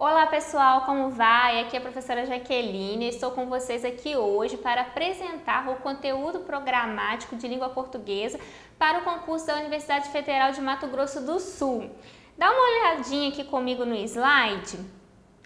Olá pessoal, como vai? Aqui é a professora Jaqueline. Estou com vocês aqui hoje para apresentar o conteúdo programático de língua portuguesa para o concurso da Universidade Federal de Mato Grosso do Sul. Dá uma olhadinha aqui comigo no slide.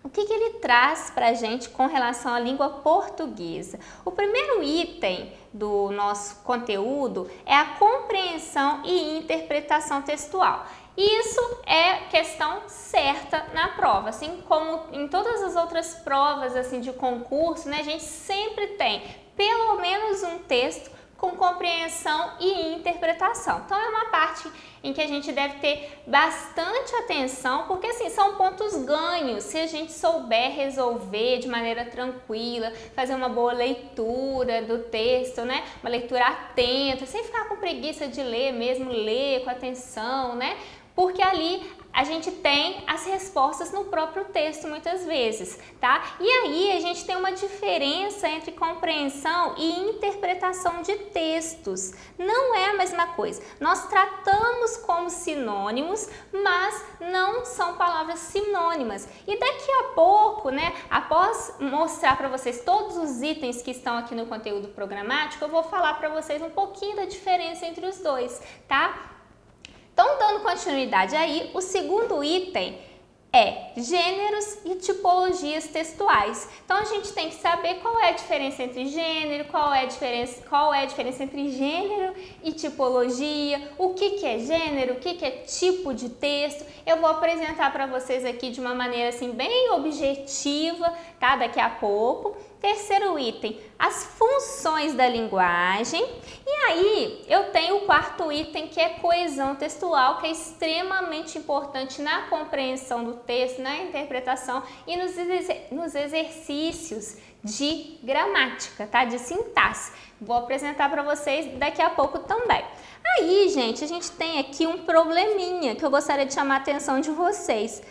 O que ele traz para a gente com relação à língua portuguesa? O primeiro item do nosso conteúdo é a compreensão e interpretação textual. Isso é questão certa na prova, assim como em todas as outras provas assim, de concurso, né, a gente sempre tem pelo menos um texto com compreensão e interpretação. Então é uma parte em que a gente deve ter bastante atenção, porque assim, são pontos ganhos se a gente souber resolver de maneira tranquila, fazer uma boa leitura do texto, né? Uma leitura atenta, sem ficar com preguiça de ler mesmo, ler com atenção, né? Porque ali a gente tem as respostas no próprio texto muitas vezes, tá? E aí a gente tem uma diferença entre compreensão e interpretação de textos. Não é a mesma coisa. Nós tratamos como sinônimos, mas não são palavras sinônimas. E daqui a pouco, né, após mostrar para vocês todos os itens que estão aqui no conteúdo programático, eu vou falar para vocês um pouquinho da diferença entre os dois, tá? Então, dando continuidade aí, o segundo item é gêneros e tipologias textuais. Então, a gente tem que saber qual é a diferença entre gênero, qual é a diferença entre gênero e tipologia, o que é gênero, o que é tipo de texto. Eu vou apresentar para vocês aqui de uma maneira assim bem objetiva, tá? Daqui a pouco. Terceiro item, as funções da linguagem. E aí eu tenho o quarto item, que é coesão textual, que é extremamente importante na compreensão do texto, na interpretação e nos exercícios de gramática, tá? De sintaxe. Vou apresentar para vocês daqui a pouco também. Aí, gente, a gente tem aqui um probleminha que eu gostaria de chamar a atenção de vocês.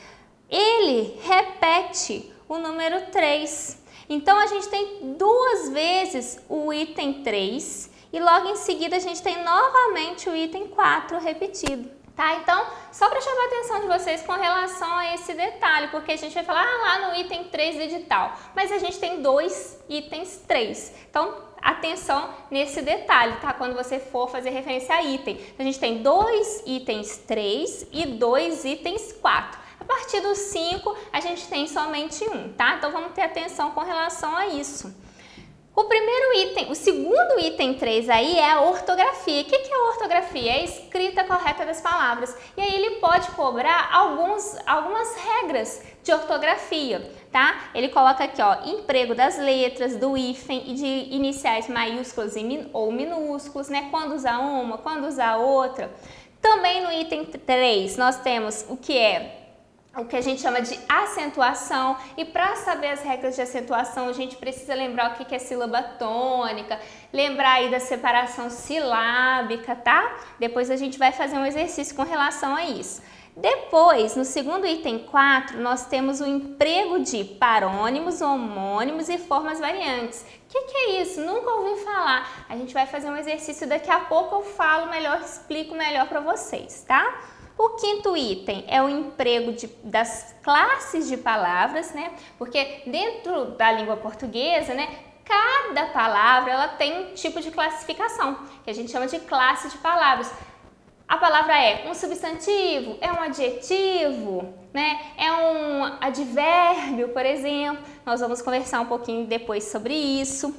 Ele repete o número 3. Então, a gente tem duas vezes o item 3 e logo em seguida a gente tem novamente o item 4 repetido, tá? Então, só para chamar a atenção de vocês com relação a esse detalhe, porque a gente vai falar lá no item 3 edital, mas a gente tem dois itens 3. Então, atenção nesse detalhe, tá? Quando você for fazer referência a item. A gente tem dois itens 3 e dois itens 4. A partir do 5, a gente tem somente um, tá? Então, vamos ter atenção com relação a isso. O primeiro item, o segundo item 3 aí é a ortografia. O que é a ortografia? É a escrita correta das palavras. E aí ele pode cobrar algumas regras de ortografia, tá? Ele coloca aqui, ó, emprego das letras, do hífen e de iniciais maiúsculas ou minúsculos, né? Quando usar uma, quando usar outra. Também no item 3 nós temos o que a gente chama de acentuação, e para saber as regras de acentuação a gente precisa lembrar o que é sílaba tônica, lembrar aí da separação silábica, tá? Depois a gente vai fazer um exercício com relação a isso. Depois, no segundo item 4, nós temos o emprego de parônimos, homônimos e formas variantes. O que é isso? Nunca ouvi falar. A gente vai fazer um exercício, daqui a pouco eu falo melhor, explico melhor para vocês, tá? O quinto item é o emprego das classes de palavras, né? Porque dentro da língua portuguesa, né, cada palavra ela tem um tipo de classificação, que a gente chama de classe de palavras. A palavra é um substantivo, é um adjetivo, né? É um advérbio, por exemplo. Nós vamos conversar um pouquinho depois sobre isso.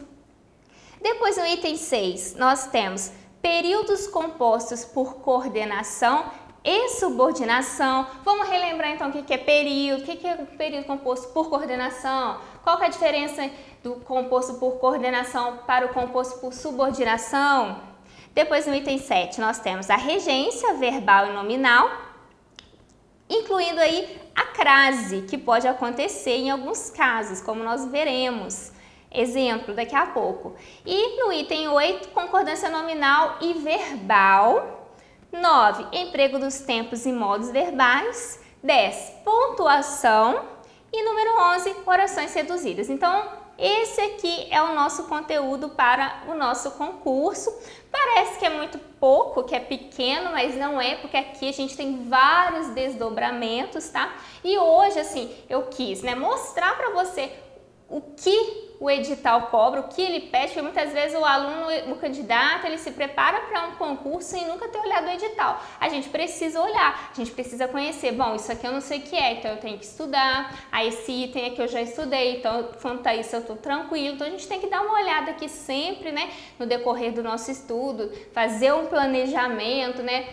Depois, no item 6, nós temos períodos compostos por coordenação e subordinação. Vamos relembrar então o que é período, o que é período composto por coordenação, qual que é a diferença do composto por coordenação para o composto por subordinação. Depois, no item 7, nós temos a regência verbal e nominal, incluindo aí a crase, que pode acontecer em alguns casos, como nós veremos. Exemplo daqui a pouco. E no item 8, concordância nominal e verbal. 9, emprego dos tempos e modos verbais. 10, pontuação. E número 11, orações reduzidas. Então, esse aqui é o nosso conteúdo para o nosso concurso. Parece que é muito pouco que é pequeno, mas não é, porque aqui a gente tem vários desdobramentos, tá? E hoje, assim, eu quis, né, mostrar para você o que o edital cobra, o que ele pede, porque muitas vezes o aluno, o candidato, ele se prepara para um concurso sem nunca ter olhado o edital. A gente precisa olhar, a gente precisa conhecer, bom, isso aqui eu não sei o que é, então eu tenho que estudar, aí esse item aqui eu já estudei, então quanto a isso eu tô tranquilo, então a gente tem que dar uma olhada aqui sempre, né, no decorrer do nosso estudo, fazer um planejamento, né,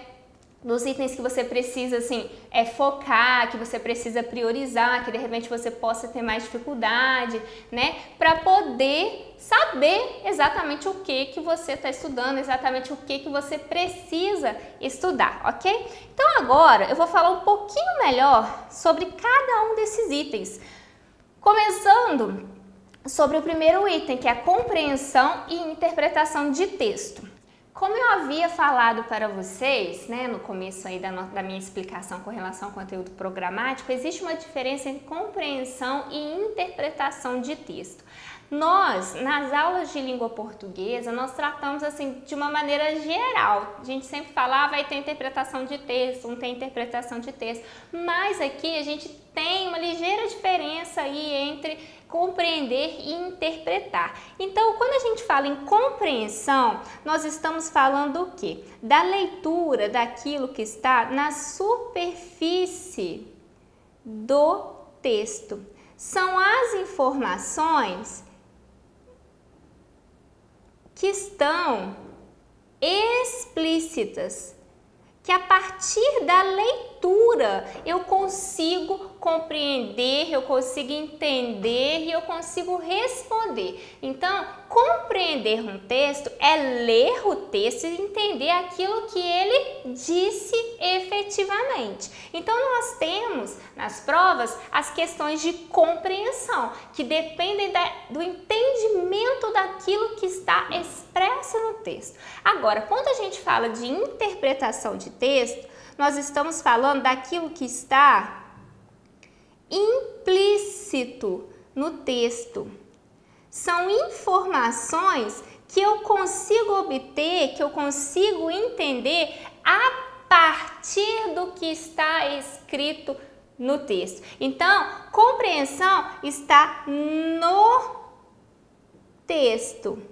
dos itens que você precisa, assim, focar, que você precisa priorizar, que de repente você possa ter mais dificuldade, né? Para poder saber exatamente o que você está estudando, exatamente o que você precisa estudar, ok? Então agora eu vou falar um pouquinho melhor sobre cada um desses itens. Começando sobre o primeiro item, que é a compreensão e interpretação de texto. Como eu havia falado para vocês, né, no começo aí da minha explicação com relação ao conteúdo programático, existe uma diferença entre compreensão e interpretação de texto. Nós, nas aulas de língua portuguesa, nós tratamos assim de uma maneira geral. A gente sempre fala, vai ter interpretação de texto, não tem interpretação de texto. Mas aqui a gente tem uma ligeira diferença aí entre compreender e interpretar. Então, quando a gente fala em compreensão, nós estamos falando o quê? Da leitura daquilo que está na superfície do texto. São as informações que estão explícitas, que a partir da leitura eu consigo compreender, eu consigo entender e eu consigo responder. Então, compreender um texto é ler o texto e entender aquilo que ele disse efetivamente. Então, nós temos nas provas as questões de compreensão, que dependem do entendimento daquilo que está expresso no texto. Agora, quando a gente fala de interpretação de texto, nós estamos falando daquilo que está implícito no texto. São informações que eu consigo obter, que eu consigo entender a partir do que está escrito no texto. Então, compreensão está no texto.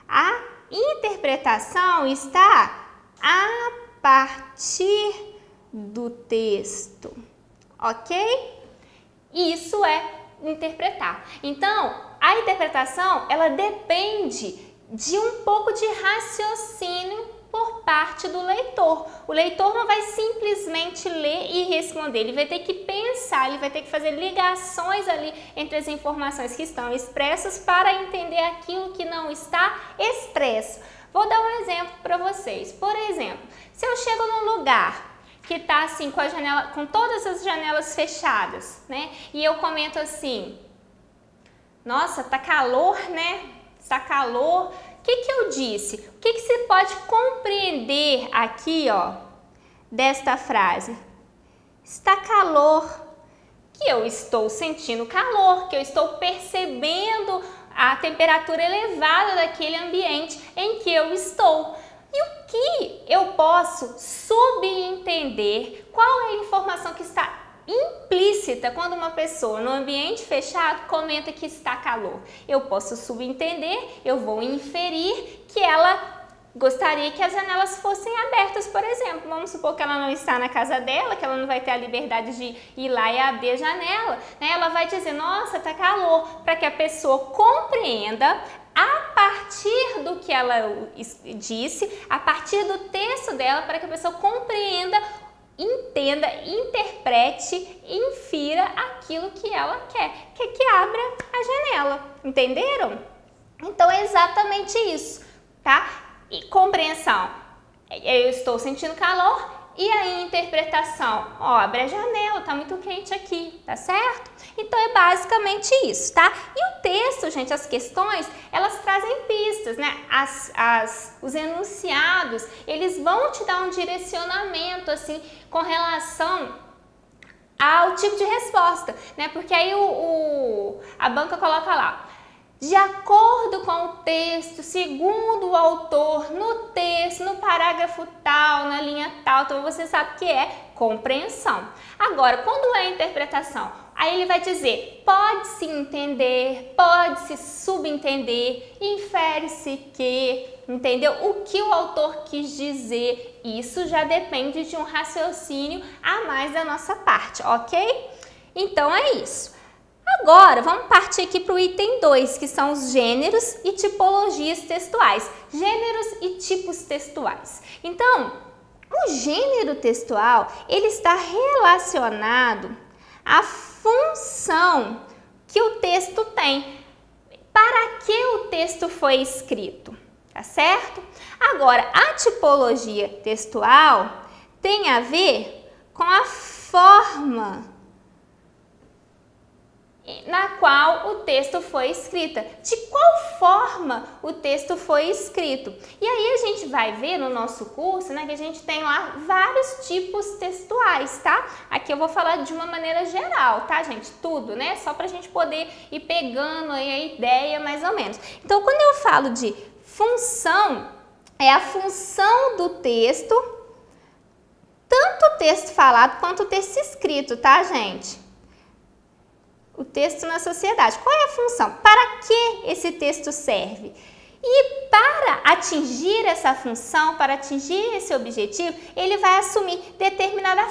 A interpretação está a partir do texto, ok? Isso é interpretar. Então, a interpretação, ela depende de um pouco de raciocínio por parte do leitor. O leitor não vai simplesmente ler e responder, ele vai ter que pensar, ele vai ter que fazer ligações ali entre as informações que estão expressas para entender aquilo que não está expresso. Vou dar um exemplo para vocês. Por exemplo, se eu chego num lugar que tá assim com a janela, com todas as janelas fechadas, né? E eu comento assim: nossa, tá calor, né? Está calor. O que eu disse? O que você pode compreender aqui, ó, desta frase? Está calor. Que eu estou sentindo calor, que eu estou percebendo a temperatura elevada daquele ambiente em que eu estou. E o que eu posso subentender? Qual é a informação que está implícita quando uma pessoa no ambiente fechado comenta que está calor? Eu posso subentender, eu vou inferir que ela gostaria que as janelas fossem abertas, por exemplo. Vamos supor que ela não está na casa dela, que ela não vai ter a liberdade de ir lá e abrir a janela, né? Ela vai dizer, nossa, tá calor, para que a pessoa compreenda a partir do que ela disse, a partir do texto dela, para que a pessoa compreenda, entenda, interprete, infira aquilo que ela quer, que abra a janela. Entenderam? Então é exatamente isso, tá? E compreensão, eu estou sentindo calor. E a interpretação, ó, abre a janela, tá muito quente aqui, tá certo? Então é basicamente isso, tá? E o texto, gente, as questões, elas trazem pistas, né? Os enunciados, eles vão te dar um direcionamento, assim, com relação ao tipo de resposta, né? Porque aí a banca coloca lá, de acordo com o texto, segundo o autor, no texto, no parágrafo tal, na linha tal. Então você sabe que é compreensão. Agora, quando é interpretação, aí ele vai dizer, pode-se entender, pode-se subentender, infere-se que, entendeu? O que o autor quis dizer, isso já depende de um raciocínio a mais da nossa parte, ok? Então é isso. Agora, vamos partir aqui para o item 2, que são os gêneros e tipologias textuais. Gêneros e tipos textuais. Então, o gênero textual, ele está relacionado à função que o texto tem. Para que o texto foi escrito, tá certo? Agora, a tipologia textual tem a ver com a forma na qual o texto foi escrito. De qual forma o texto foi escrito? E aí a gente vai ver no nosso curso, né, que a gente tem lá vários tipos textuais, tá? Aqui eu vou falar de uma maneira geral, tá, gente? Tudo, né? Só pra gente poder ir pegando aí a ideia mais ou menos. Então, quando eu falo de função, é a função do texto, tanto o texto falado quanto o texto escrito, tá, gente? O texto na sociedade. Qual é a função? Para que esse texto serve? E para atingir essa função, para atingir esse objetivo, ele vai assumir determinada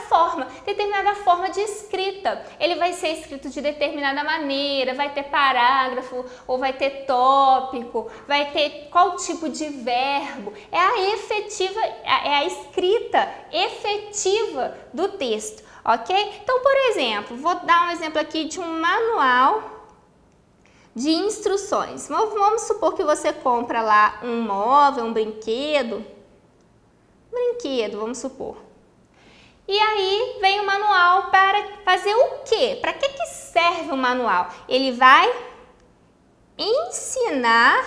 forma de escrita. Ele vai ser escrito de determinada maneira, vai ter parágrafo, ou vai ter tópico, vai ter qual tipo de verbo. É a escrita efetiva do texto, ok? Então, por exemplo, vou dar um exemplo aqui de um manual de instruções. Vamos supor que você compra lá um móvel, um brinquedo, vamos supor. E aí vem o manual para fazer o quê? Para que serve o manual? Ele vai ensinar,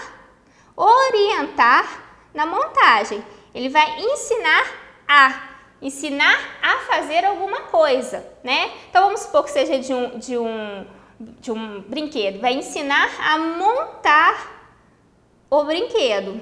orientar na montagem. Ele vai ensinar a fazer alguma coisa, né? Então vamos supor que seja de um brinquedo, vai ensinar a montar o brinquedo.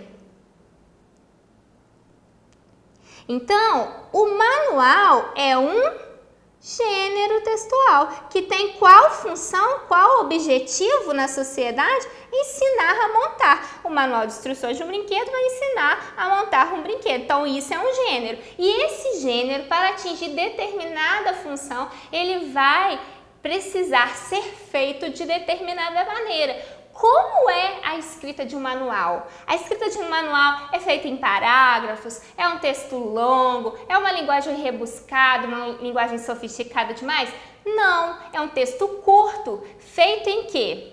Então, o manual é um gênero textual que tem qual função, qual objetivo na sociedade? Ensinar a montar. O manual de instruções de um brinquedo vai ensinar a montar um brinquedo. Então, isso é um gênero. E esse gênero, para atingir determinada função, ele vai precisar ser feito de determinada maneira. Como é a escrita de um manual? A escrita de um manual é feita em parágrafos, é um texto longo, é uma linguagem rebuscada, uma linguagem sofisticada demais? Não, é um texto curto, feito em quê?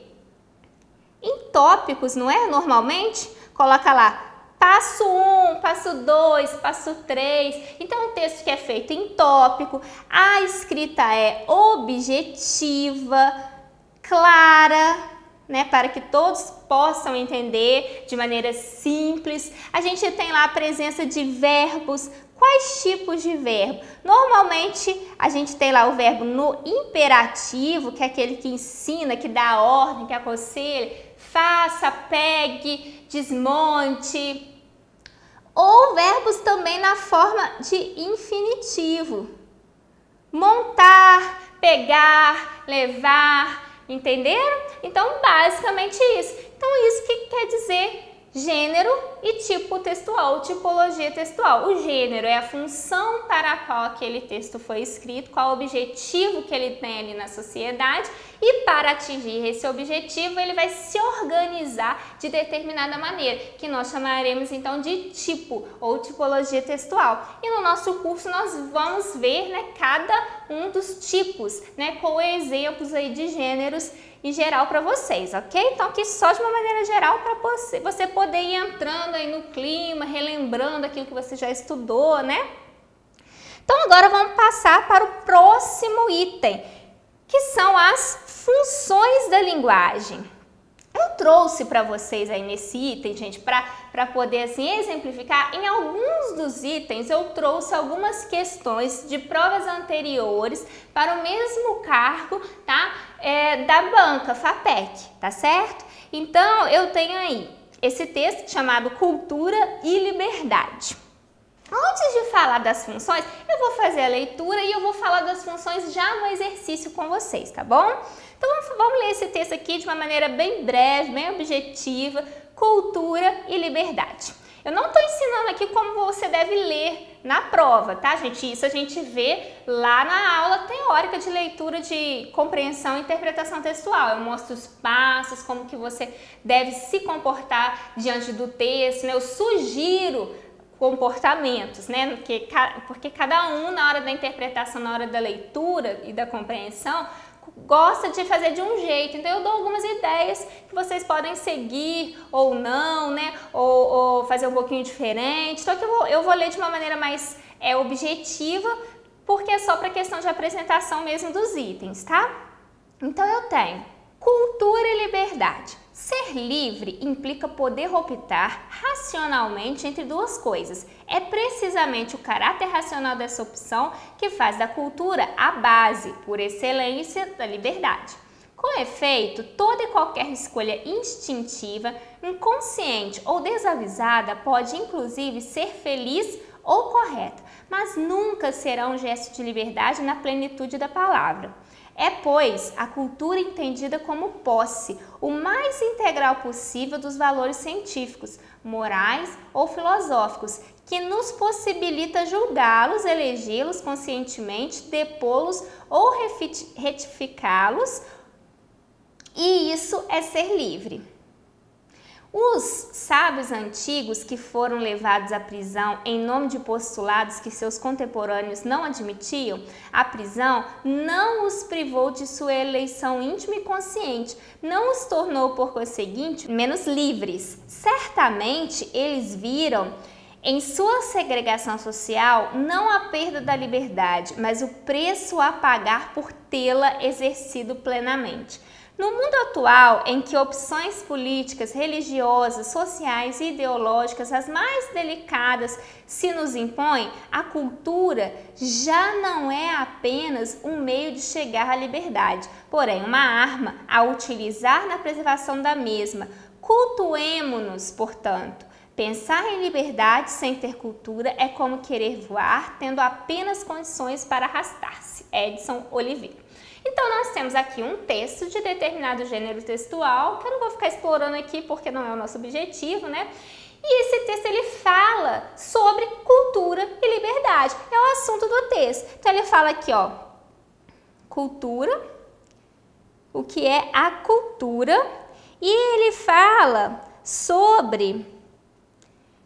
Em tópicos, não é? Normalmente, coloca lá passo 1, passo 2, passo 3. Então, é um texto que é feito em tópico, a escrita é objetiva, clara, né, para que todos possam entender de maneira simples. A gente tem lá a presença de verbos. Quais tipos de verbo? Normalmente, a gente tem lá o verbo no imperativo, que é aquele que ensina, que dá ordem, que aconselha. Faça, pegue, desmonte. Ou verbos também na forma de infinitivo. Montar, pegar, levar. Entenderam? Então, basicamente isso. Então, isso que quer dizer gênero e tipo textual, tipologia textual. O gênero é a função para a qual aquele texto foi escrito, qual o objetivo que ele tem ali na sociedade, e para atingir esse objetivo, ele vai se organizar de determinada maneira, que nós chamaremos então de tipo ou tipologia textual. E no nosso curso nós vamos ver, né, cada um dos tipos, né, com exemplos aí de gêneros em geral para vocês, ok? Então aqui só de uma maneira geral para você poder ir entrando aí no clima, relembrando aquilo que você já estudou, né? Então agora vamos passar para o próximo item, que são as funções da linguagem. Eu trouxe para vocês aí nesse item, gente, para poder assim exemplificar. Em alguns dos itens eu trouxe algumas questões de provas anteriores para o mesmo cargo, tá? Da banca FAPEC, tá certo? Então, eu tenho aí esse texto chamado Cultura e Liberdade. Antes de falar das funções, eu vou fazer a leitura e eu vou falar das funções já no exercício com vocês, tá bom? Então, vamos ler esse texto aqui de uma maneira bem breve, bem objetiva. Cultura e Liberdade. Eu não estou ensinando aqui como você deve ler na prova, tá, gente? Isso a gente vê lá na aula teórica de leitura de compreensão e interpretação textual. Eu mostro os passos, como que você deve se comportar diante do texto, né? Eu sugiro comportamentos, né? Porque cada um, na hora da interpretação, na hora da leitura e da compreensão, gosta de fazer de um jeito. Então eu dou algumas ideias que vocês podem seguir ou não, né? Ou fazer um pouquinho diferente. Então aqui eu vou ler de uma maneira mais objetiva, porque é só para questão de apresentação mesmo dos itens, tá? Então eu tenho cultura e liberdade. Ser livre implica poder optar racionalmente entre duas coisas. É precisamente o caráter racional dessa opção que faz da cultura a base, por excelência, da liberdade. Com efeito, toda e qualquer escolha instintiva, inconsciente ou desavisada pode inclusive ser feliz ou correta, mas nunca será um gesto de liberdade na plenitude da palavra. É, pois, a cultura entendida como posse, o mais integral possível dos valores científicos, morais ou filosóficos, que nos possibilita julgá-los, elegê-los conscientemente, depô-los ou retificá-los, e isso é ser livre. Os sábios antigos que foram levados à prisão em nome de postulados que seus contemporâneos não admitiam, a prisão não os privou de sua eleição íntima e consciente, não os tornou, por conseguinte, menos livres. Certamente, eles viram em sua segregação social não a perda da liberdade, mas o preço a pagar por tê-la exercido plenamente. No mundo atual, em que opções políticas, religiosas, sociais e ideológicas, as mais delicadas, se nos impõem, a cultura já não é apenas um meio de chegar à liberdade, porém uma arma a utilizar na preservação da mesma. Cultuemo-nos, portanto. Pensar em liberdade sem ter cultura é como querer voar, tendo apenas condições para arrastar-se. Edson Oliveira. Então, nós temos aqui um texto de determinado gênero textual, que eu não vou ficar explorando aqui porque não é o nosso objetivo, né? E esse texto, ele fala sobre cultura e liberdade. É o assunto do texto. Então, ele fala aqui, ó, cultura, o que é a cultura, e ele fala sobre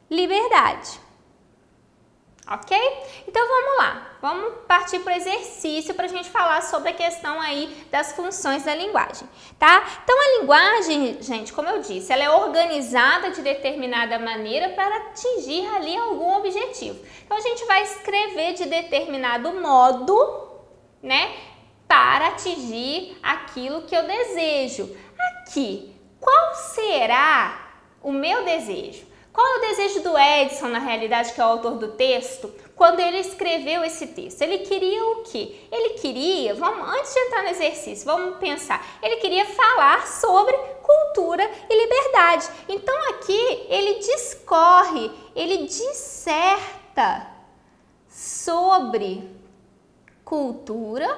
liberdade. Ok? Então vamos lá, vamos partir para o exercício para a gente falar sobre a questão aí das funções da linguagem, tá? Então a linguagem, gente, como eu disse, ela é organizada de determinada maneira para atingir ali algum objetivo. Então a gente vai escrever de determinado modo, né, para atingir aquilo que eu desejo. Aqui, qual será o meu desejo? Qual é o desejo do Edson, na realidade, que é o autor do texto, quando ele escreveu esse texto? Ele queria o quê? Ele queria, antes de entrar no exercício, vamos pensar, ele queria falar sobre cultura e liberdade. Então aqui ele discorre, ele disserta sobre cultura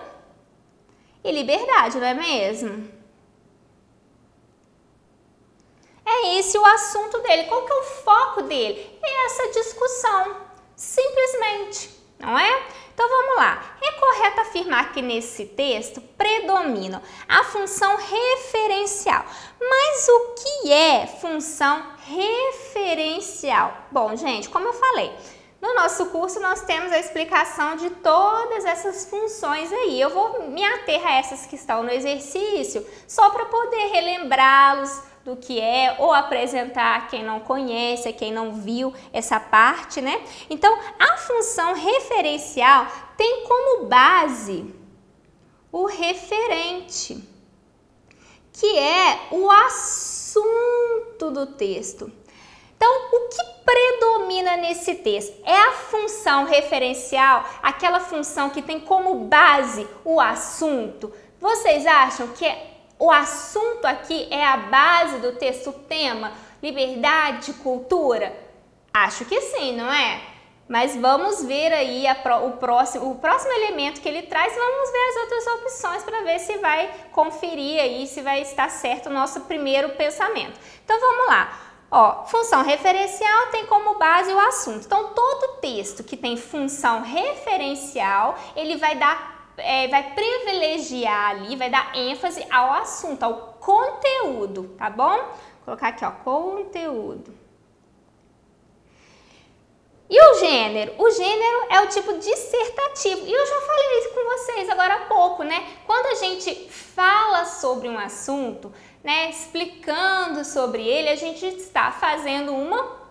e liberdade, não é mesmo? É esse o assunto dele. Qual que é o foco dele? É essa discussão, simplesmente, não é? Então vamos lá. É correto afirmar que nesse texto predomina a função referencial. Mas o que é função referencial? Bom, gente, como eu falei, no nosso curso nós temos a explicação de todas essas funções aí. Eu vou me ater a essas que estão no exercício só para poder relembrá-los do que é, ou apresentar a quem não conhece, a quem não viu essa parte, né? Então, a função referencial tem como base o referente, que é o assunto do texto. Então, o que predomina nesse texto? É a função referencial, aquela função que tem como base o assunto. Vocês acham que o assunto aqui é a base do texto, o tema, liberdade, cultura? Acho que sim, não é? Mas vamos ver aí o próximo elemento que ele traz, vamos ver as outras opções para ver se vai conferir aí, se vai estar certo o nosso primeiro pensamento. Então vamos lá. Ó, função referencial tem como base o assunto. Então todo texto que tem função referencial, ele vai privilegiar ali, vai dar ênfase ao assunto, ao conteúdo, tá bom? Vou colocar aqui, ó, conteúdo. E o gênero? O gênero é o tipo dissertativo. E eu já falei isso com vocês agora há pouco, né? Quando a gente fala sobre um assunto, né, explicando sobre ele, a gente está fazendo uma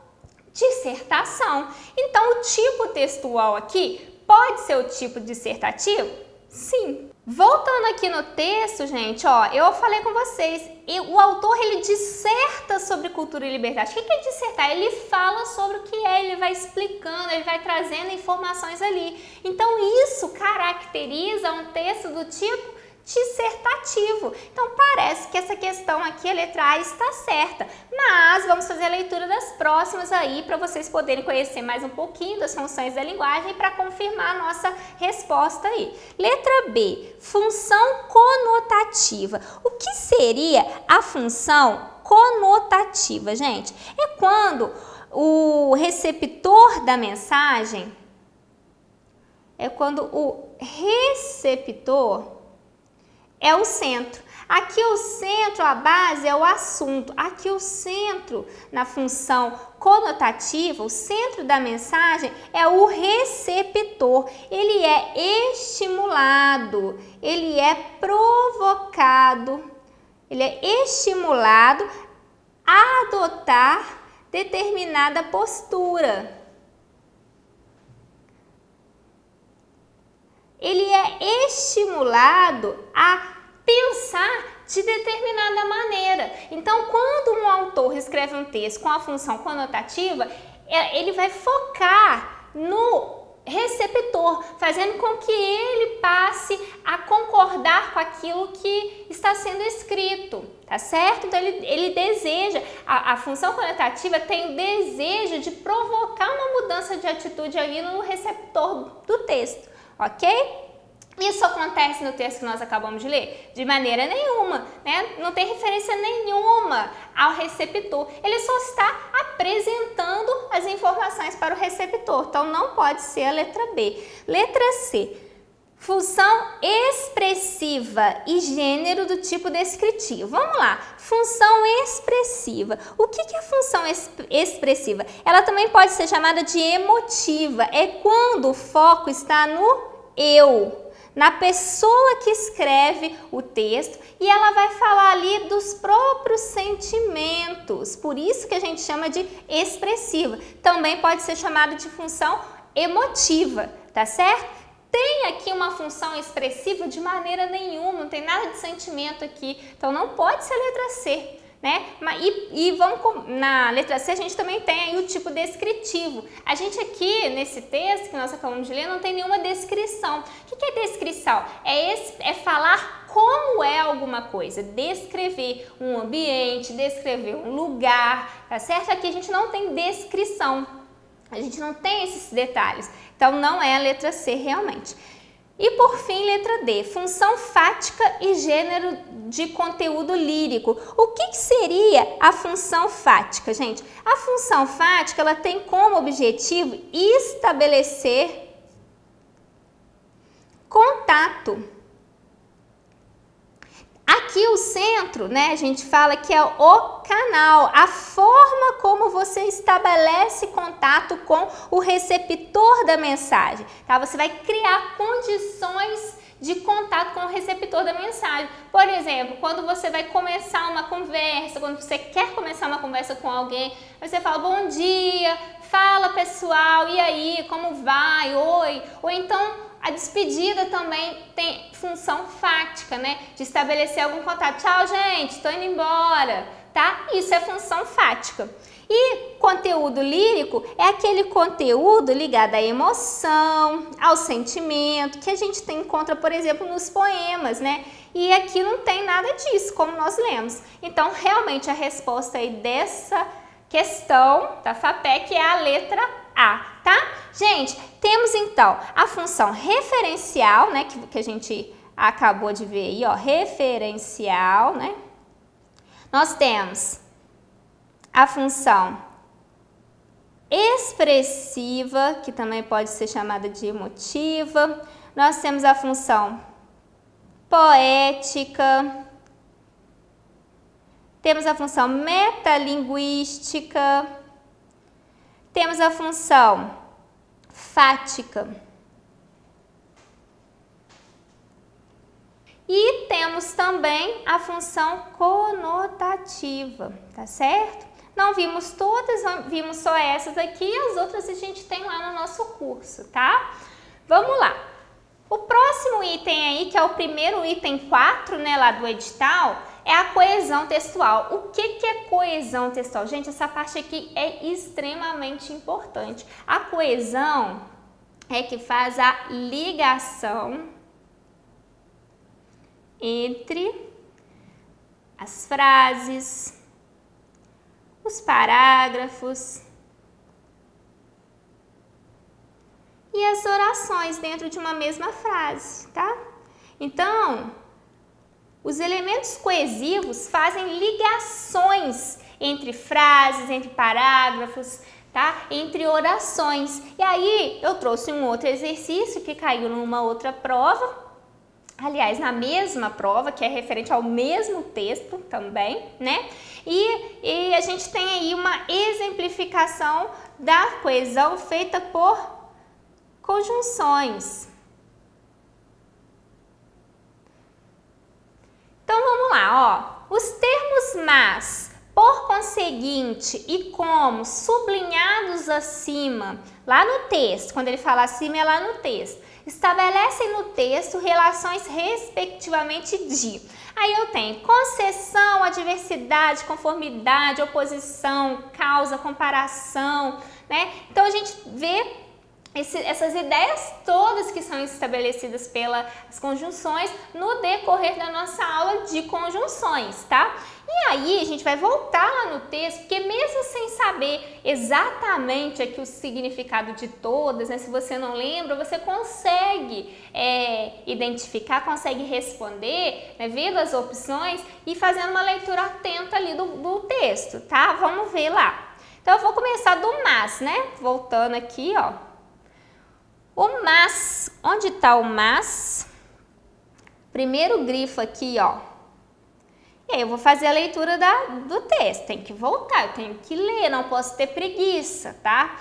dissertação. Então, o tipo textual aqui pode ser o tipo dissertativo? Sim. Voltando aqui no texto, gente, ó, eu falei com vocês, o autor ele disserta sobre cultura e liberdade. O que é dissertar? Ele fala sobre o que é, ele vai explicando, ele vai trazendo informações ali. Então isso caracteriza um texto do tipo dissertativo. Então parece que essa questão aqui, a letra A, está certa, mas vamos fazer a leitura das próximas aí para vocês poderem conhecer mais um pouquinho das funções da linguagem e para confirmar a nossa resposta aí. Letra B, função conotativa. O que seria a função conotativa, gente? É quando o receptor da mensagem, é o centro. Aqui o centro, a base é o assunto. Aqui o centro, na função conotativa, o centro da mensagem é o receptor. Ele é estimulado, ele é provocado, ele é estimulado a adotar determinada postura. Ele é estimulado a pensar de determinada maneira. Então, quando um autor escreve um texto com a função conotativa, ele vai focar no receptor, fazendo com que ele passe a concordar com aquilo que está sendo escrito, tá certo? Então, ele deseja, a função conotativa tem o desejo de provocar uma mudança de atitude ali no receptor do texto, ok? Isso acontece no texto que nós acabamos de ler? De maneira nenhuma, né? Não tem referência nenhuma ao receptor. Ele só está apresentando as informações para o receptor. Então, não pode ser a letra B. Letra C. Função expressiva e gênero do tipo descritivo. Vamos lá. Função expressiva. O que é a função expressiva? Ela também pode ser chamada de emotiva. É quando o foco está no eu, na pessoa que escreve o texto, e ela vai falar ali dos próprios sentimentos. Por isso que a gente chama de expressiva. Também pode ser chamada de função emotiva, tá certo? Tem aqui uma função expressiva de maneira nenhuma, não tem nada de sentimento aqui, então não pode ser a letra C, né? Na letra C a gente também tem aí o tipo descritivo. A gente aqui, nesse texto que nós acabamos de ler, não tem nenhuma descrição. O que é descrição? É falar como é alguma coisa, descrever um ambiente, descrever um lugar, tá certo? Aqui a gente não tem descrição, a gente não tem esses detalhes, então não é a letra C realmente. E por fim, letra D, função fática e gênero de conteúdo lírico. O que seria a função fática, gente? A função fática, ela tem como objetivo estabelecer contato. Aqui o centro, né, a gente fala que é o canal, a forma como você estabelece contato com o receptor da mensagem, tá? Você vai criar condições de contato com o receptor da mensagem. Por exemplo, quando você vai começar uma conversa, quando você quer começar uma conversa com alguém, você fala bom dia, fala pessoal, e aí, como vai, oi, ou então a despedida também tem função fática, né? De estabelecer algum contato. Tchau, gente, tô indo embora, tá? Isso é função fática. E conteúdo lírico é aquele conteúdo ligado à emoção, ao sentimento, que a gente encontra, por exemplo, nos poemas, né? E aqui não tem nada disso, como nós lemos. Então, realmente, a resposta aí dessa questão da FAPEC é a letra A, tá? Gente, temos então a função referencial, né? Que a gente acabou de ver aí, ó, referencial, né? Nós temos a função expressiva, que também pode ser chamada de emotiva. Nós temos a função poética. Temos a função metalinguística. Temos a função fática. E temos também a função conotativa, tá certo? Não vimos todas, vimos só essas aqui, as outras a gente tem lá no nosso curso, tá? Vamos lá. O próximo item aí, que é o primeiro item 4, né, lá do edital, é a coesão textual. O que é coesão textual? Gente, essa parte aqui é extremamente importante. A coesão é que faz a ligação entre as frases, os parágrafos e as orações dentro de uma mesma frase, tá? Então, os elementos coesivos fazem ligações entre frases, entre parágrafos, tá? Entre orações. E aí, eu trouxe um outro exercício que caiu numa outra prova, aliás, na mesma prova, que é referente ao mesmo texto também, né? E a gente tem aí uma exemplificação da coesão feita por conjunções. Então, vamos lá, ó. Os termos mas, por conseguinte e como sublinhados acima, lá no texto, quando ele fala acima é lá no texto, estabelecem no texto relações respectivamente de. Aí eu tenho concessão, adversidade, conformidade, oposição, causa, comparação, né? Então a gente vê essas ideias todas que são estabelecidas pelas conjunções no decorrer da nossa aula de conjunções, tá? E aí a gente vai voltar lá no texto, porque mesmo sem saber exatamente aqui o significado de todas, né, se você não lembra, você consegue identificar, consegue responder, né, vendo as opções e fazendo uma leitura atenta ali do texto, tá? Vamos ver lá. Então eu vou começar do mas, né? Voltando aqui, ó. O mas, onde está o mas? Primeiro grifo aqui, ó. E aí eu vou fazer a leitura do texto, tem que voltar, eu tenho que ler, não posso ter preguiça, tá?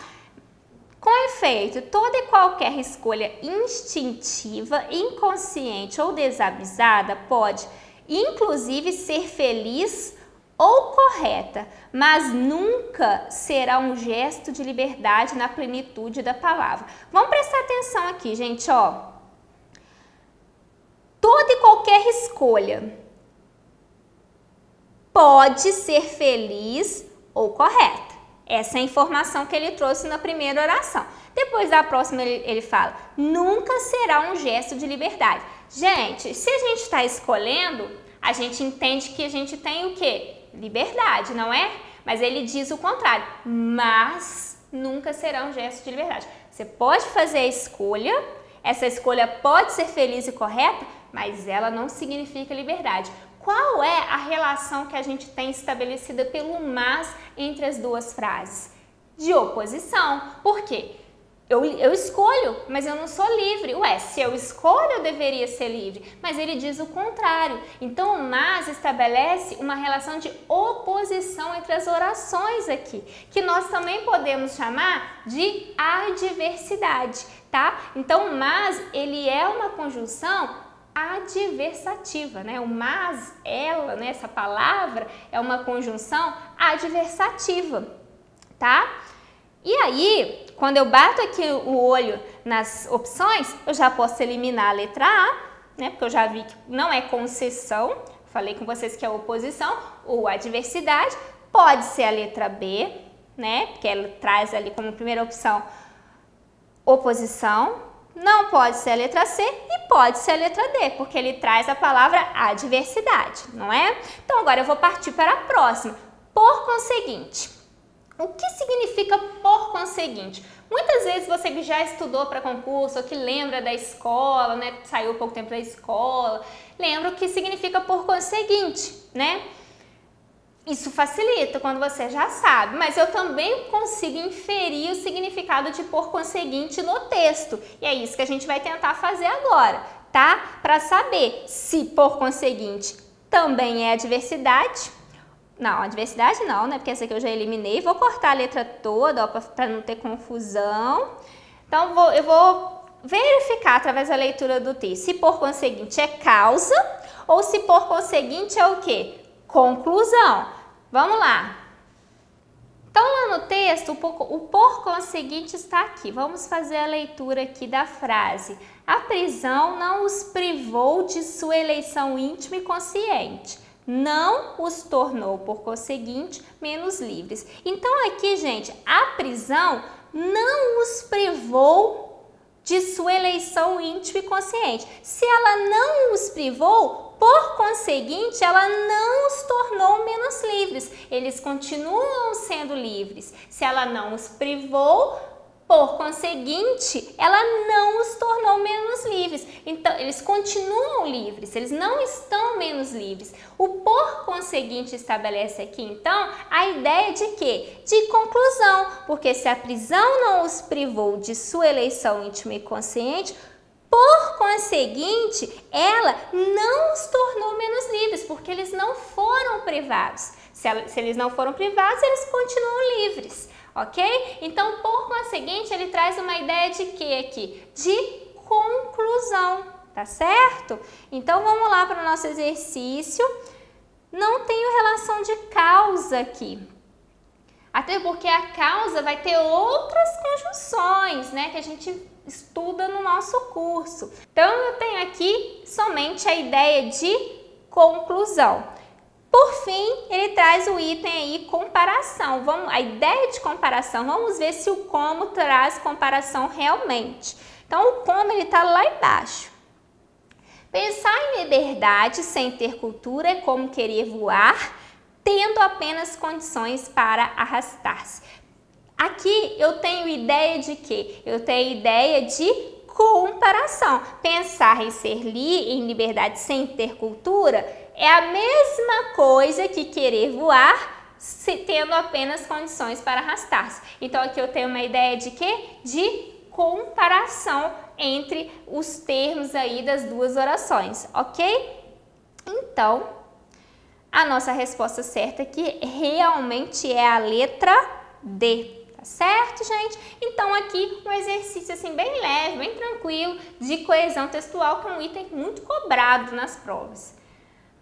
Com efeito, toda e qualquer escolha instintiva, inconsciente ou desavisada pode, inclusive, ser feliz ou correta, mas nunca será um gesto de liberdade na plenitude da palavra. Vamos prestar atenção aqui, gente, ó. Toda e qualquer escolha pode ser feliz ou correta. Essa é a informação que ele trouxe na primeira oração. Depois da próxima ele fala, nunca será um gesto de liberdade. Gente, se a gente está escolhendo, a gente entende que a gente tem o quê? Liberdade, não é? Mas ele diz o contrário, mas nunca será um gesto de liberdade. Você pode fazer a escolha, essa escolha pode ser feliz e correta, mas ela não significa liberdade. Qual é a relação que a gente tem estabelecida pelo mas entre as duas frases? De oposição. Por quê? Eu escolho, mas eu não sou livre. Ué, se eu escolho, eu deveria ser livre. Mas ele diz o contrário. Então, o mas estabelece uma relação de oposição entre as orações aqui, que nós também podemos chamar de adversidade, tá? Então, o mas, ele é uma conjunção adversativa, né? O mas, ela, né, essa palavra é uma conjunção adversativa, tá? E aí, quando eu bato aqui o olho nas opções, eu já posso eliminar a letra A, né? Porque eu já vi que não é concessão, falei com vocês que é oposição ou adversidade, pode ser a letra B, né? Porque ela traz ali como primeira opção oposição. Não pode ser a letra C e pode ser a letra D, porque ele traz a palavra adversidade, não é? Então agora eu vou partir para a próxima. Por conseguinte. O que significa por conseguinte? Muitas vezes você que já estudou para concurso ou que lembra da escola, né? Saiu pouco tempo da escola, lembra o que significa por conseguinte, né? Isso facilita quando você já sabe, mas eu também consigo inferir o significado de por conseguinte no texto. E é isso que a gente vai tentar fazer agora, tá? Para saber se por conseguinte também é adversidade. Não, adversidade não, né? Porque essa aqui eu já eliminei. Vou cortar a letra toda, para não ter confusão. Então, eu vou verificar através da leitura do texto se por conseguinte é causa ou se por conseguinte é o quê? Conclusão. Vamos lá. Então, lá no texto, o por conseguinte está aqui. Vamos fazer a leitura aqui da frase. A prisão não os privou de sua eleição íntima e consciente. Não os tornou, por conseguinte, menos livres. Então, aqui, gente, a prisão não os privou de sua eleição íntima e consciente. Se ela não os privou, por conseguinte, ela não os tornou menos livres. Eles continuam sendo livres. Se ela não os privou, por conseguinte, ela não os tornou menos livres. Então, eles continuam livres, eles não estão menos livres. O por conseguinte estabelece aqui, então, a ideia de quê? De conclusão, porque se a prisão não os privou de sua eleição íntima e consciente, por conseguinte, ela não os tornou menos livres, porque eles não foram privados. Se eles não foram privados, eles continuam livres. Ok? Então, por conseguinte, ele traz uma ideia de quê aqui? De conclusão, tá certo? Então, vamos lá para o nosso exercício. Não tenho relação de causa aqui. Até porque a causa vai ter outras conjunções, né? Que a gente estuda no nosso curso. Então, eu tenho aqui somente a ideia de conclusão. Por fim, ele traz o item aí comparação. A ideia de comparação, vamos ver se o como traz comparação realmente. Então, o como ele está lá embaixo. Pensar em liberdade sem ter cultura é como querer voar, tendo apenas condições para arrastar-se. Aqui eu tenho ideia de quê? Eu tenho ideia de comparação. Pensar em ser em liberdade sem ter cultura é a mesma coisa que querer voar, tendo apenas condições para arrastar-se. Então, aqui eu tenho uma ideia de quê? De comparação entre os termos aí das duas orações, ok? Então, a nossa resposta certa aqui realmente é a letra D. Tá certo, gente? Então, aqui um exercício assim bem leve, bem tranquilo, de coesão textual, que é um item muito cobrado nas provas.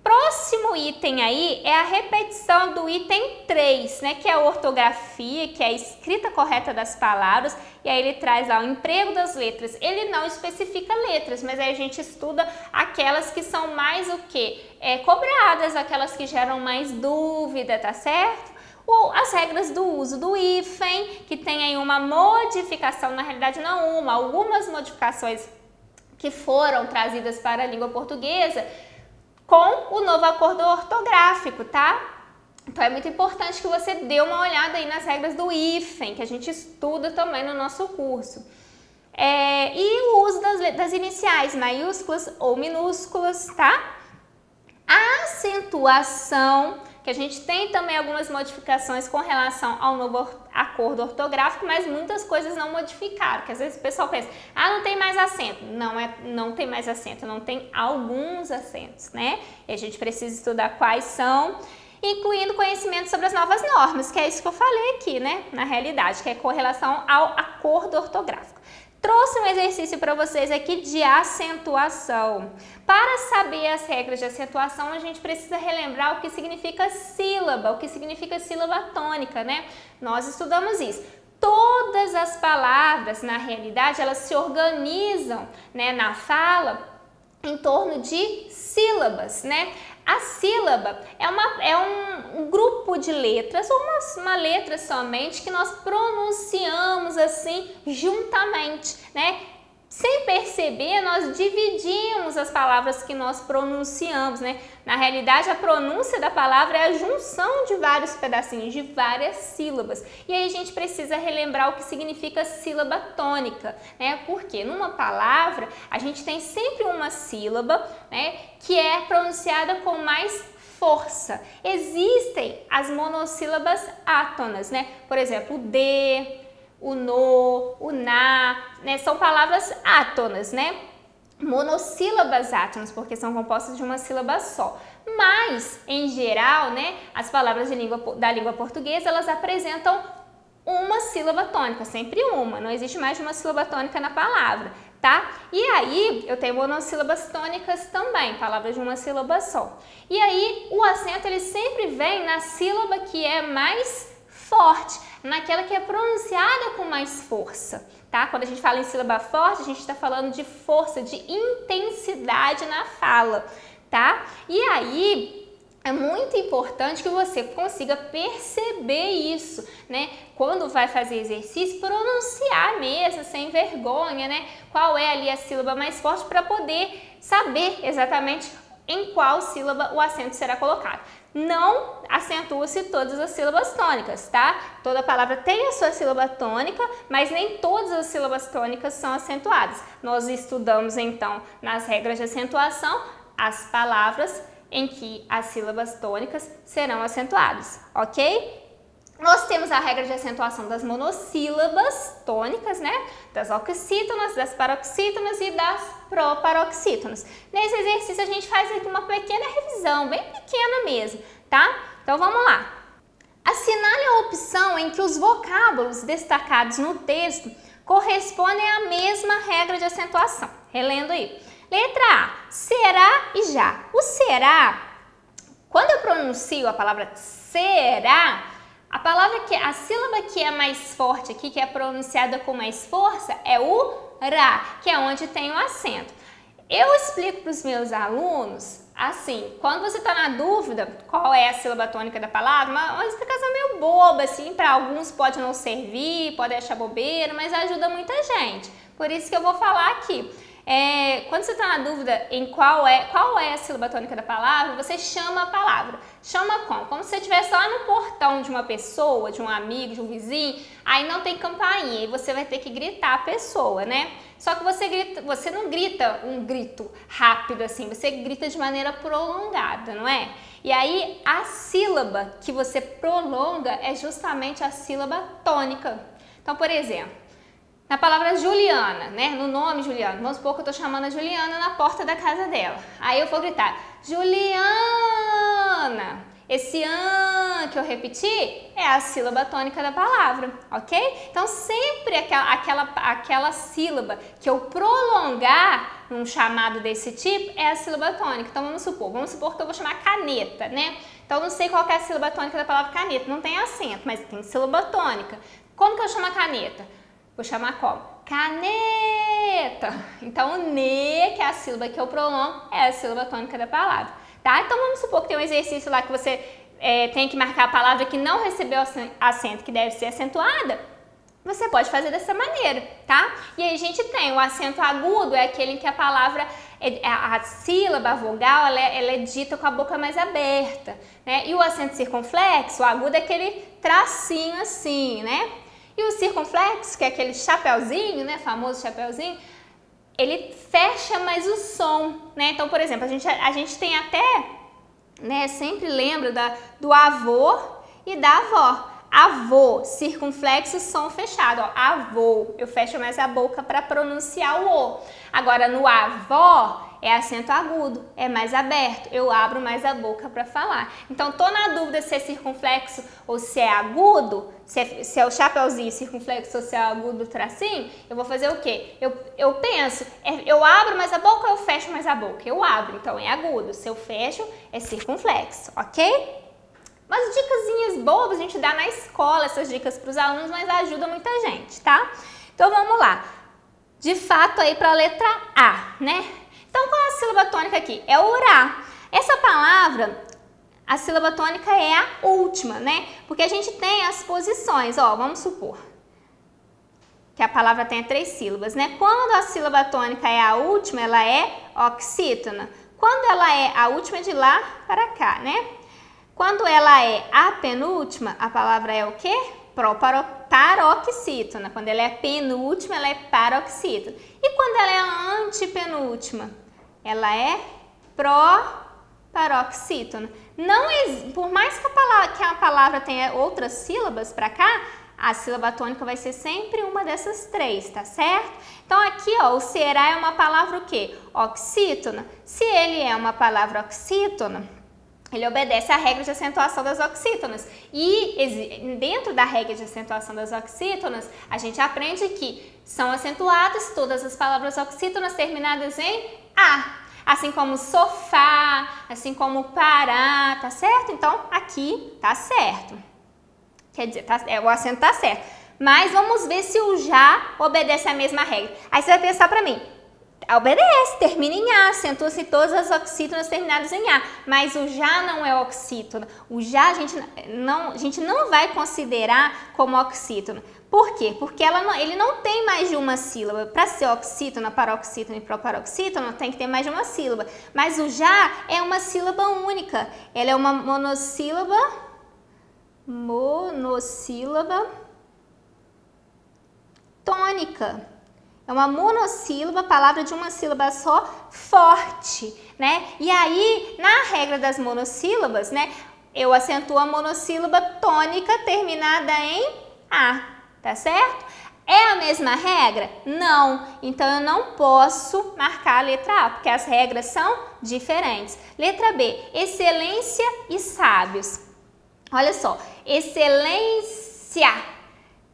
Próximo item aí é a repetição do item 3, né, que é a ortografia, que é a escrita correta das palavras, e aí ele traz lá o emprego das letras. Ele não especifica letras, mas aí a gente estuda aquelas que são mais o quê? Cobradas, aquelas que geram mais dúvida, tá certo? Ou as regras do uso do hífen, que tem aí uma modificação, na realidade não uma, algumas modificações que foram trazidas para a língua portuguesa, com o novo acordo ortográfico, tá? Então, é muito importante que você dê uma olhada aí nas regras do hífen, que a gente estuda também no nosso curso. E o uso das iniciais maiúsculas ou minúsculas, tá? A acentuação, que a gente tem também algumas modificações com relação ao novo acordo ortográfico, mas muitas coisas não modificaram, que às vezes o pessoal pensa, não tem mais acento. Não tem mais acento, não tem alguns acentos, né? E a gente precisa estudar quais são, incluindo conhecimento sobre as novas normas, que é isso que eu falei aqui, né? Na realidade, que é com relação ao acordo ortográfico. Trouxe um exercício para vocês aqui de acentuação. Para saber as regras de acentuação, a gente precisa relembrar o que significa sílaba, o que significa sílaba tônica, né? Nós estudamos isso. Todas as palavras, na realidade, elas se organizam, né, na fala em torno de sílabas, né? A sílaba é um grupo de letras, ou uma letra somente, que nós pronunciamos assim juntamente, né? Sem perceber, nós dividimos as palavras que nós pronunciamos, né? Na realidade, a pronúncia da palavra é a junção de vários pedacinhos, de várias sílabas. E aí a gente precisa relembrar o que significa sílaba tônica, né? Porque numa palavra, a gente tem sempre uma sílaba, né, que é pronunciada com mais força. Existem as monossílabas átonas, né? Por exemplo, o D, o no, o na, né? São palavras átonas, né? Monossílabas átonas, porque são compostas de uma sílaba só. Mas, em geral, né, as palavras da língua portuguesa, elas apresentam uma sílaba tônica, sempre uma, não existe mais de uma sílaba tônica na palavra, tá? E aí, eu tenho monossílabas tônicas também, palavras de uma sílaba só. E aí, o acento, ele sempre vem na sílaba que é mais forte, naquela que é pronunciada com mais força, tá? Quando a gente fala em sílaba forte, a gente está falando de força, de intensidade na fala, tá? E aí, é muito importante que você consiga perceber isso, né? Quando vai fazer exercício, pronunciar mesmo, sem vergonha, né? Qual é ali a sílaba mais forte para poder saber exatamente em qual sílaba o acento será colocado. Não acentua-se todas as sílabas tônicas, tá? Toda palavra tem a sua sílaba tônica, mas nem todas as sílabas tônicas são acentuadas. Nós estudamos, então, nas regras de acentuação, as palavras em que as sílabas tônicas serão acentuadas, ok? Nós temos a regra de acentuação das monossílabas tônicas, né? Das oxítonas, das paroxítonas e das proparoxítonas. Nesse exercício a gente faz aqui uma pequena revisão, bem pequena mesmo, tá? Então vamos lá. Assinale a opção em que os vocábulos destacados no texto correspondem à mesma regra de acentuação. Relendo aí. Letra A, será e já. O será, quando eu pronuncio a palavra será, a sílaba que é mais forte aqui, que é pronunciada com mais força, é o ra, que é onde tem o acento. Eu explico para os meus alunos, assim, quando você está na dúvida qual é a sílaba tônica da palavra, uma explicação meio boba, assim, para alguns pode não servir, pode achar bobeira, mas ajuda muita gente. Por isso que eu vou falar aqui. Quando você está na dúvida em qual é a sílaba tônica da palavra, você chama a palavra. Chama como? Como se você estivesse lá no portão de uma pessoa, de um amigo, de um vizinho, aí não tem campainha e você vai ter que gritar a pessoa, né? Só que você não grita um grito rápido assim, você grita de maneira prolongada, não é? E aí a sílaba que você prolonga é justamente a sílaba tônica. Então, por exemplo, na palavra Juliana, né? No nome Juliana, vamos supor que eu tô chamando a Juliana na porta da casa dela. Aí eu vou gritar, Juliana. Esse an que eu repeti é a sílaba tônica da palavra, ok? Então sempre aquela sílaba que eu prolongar num chamado desse tipo é a sílaba tônica. Então vamos supor que eu vou chamar caneta, né? Então eu não sei qual que é a sílaba tônica da palavra caneta, não tem acento, mas tem sílaba tônica. Como que eu chamo a caneta? Vou chamar como? Caneta. Então, o ne, que é a sílaba que eu prolongo, é a sílaba tônica da palavra, tá? Então, vamos supor que tem um exercício lá que você tem que marcar a palavra que não recebeu acento, que deve ser acentuada. Você pode fazer dessa maneira, tá? E aí a gente tem o acento agudo, é aquele em que a palavra, a sílaba, a vogal, ela é dita com a boca mais aberta, né? E o acento circunflexo, o agudo, é aquele tracinho assim, né? E o circunflexo, que é aquele chapeuzinho, né, famoso chapeuzinho, ele fecha mais o som, né? Então, por exemplo, a gente tem até, né, sempre lembra do avô e da avó. Avô, circunflexo, som fechado, ó, avô, eu fecho mais a boca para pronunciar o O. Agora, no avó, é acento agudo, é mais aberto, eu abro mais a boca para falar. Então, tô na dúvida se é circunflexo ou se é agudo, se é o chapeuzinho circunflexo ou se é agudo tracinho, eu vou fazer o quê? Eu penso, eu abro mais a boca ou eu fecho mais a boca? Eu abro, então é agudo, se eu fecho, é circunflexo, ok? Umas dicasinhas bobas a gente dá na escola, essas dicas para os alunos, mas ajuda muita gente, tá? Então vamos lá. De fato aí para a letra A, né? Então qual é a sílaba tônica aqui? É o ra. Essa palavra, a sílaba tônica é a última, né? Porque a gente tem as posições, ó, vamos supor que a palavra tenha 3 sílabas, né? Quando a sílaba tônica é a última, ela é oxítona. Quando ela é a última, de lá para cá, né? Quando ela é a penúltima, a palavra é o quê? Paroxítona. Quando ela é penúltima, ela é paroxítona. E quando ela é a antepenúltima, ela é proparoxítona. Por mais que a palavra tenha outras sílabas para cá, a sílaba tônica vai ser sempre uma dessas 3, tá certo? Então aqui, ó, o será é uma palavra o quê? Oxítona. Se ele é uma palavra oxítona, ele obedece à regra de acentuação das oxítonas. E dentro da regra de acentuação das oxítonas, a gente aprende que são acentuadas todas as palavras oxítonas terminadas em A. Assim como sofá, assim como parar, tá certo? Então, aqui tá certo. Quer dizer, o acento tá certo. Mas vamos ver se o já obedece à mesma regra. Aí você vai pensar pra mim, obedece, termina em A, acentua-se todas as oxítonas terminadas em A. Mas o já não é oxítona. O já a gente não vai considerar como oxítona. Por quê? Porque ele não tem mais de uma sílaba. Para ser oxítona, paroxítona e proparoxítona, tem que ter mais de uma sílaba. Mas o já é uma sílaba única. Ela é uma monossílaba tônica. É uma monossílaba, palavra de uma sílaba só, forte, né? E aí, na regra das monossílabas, né, eu acentuo a monossílaba tônica terminada em A, tá certo? É a mesma regra? Não. Então, eu não posso marcar a letra A, porque as regras são diferentes. Letra B, excelência e sábios. Olha só, excelência.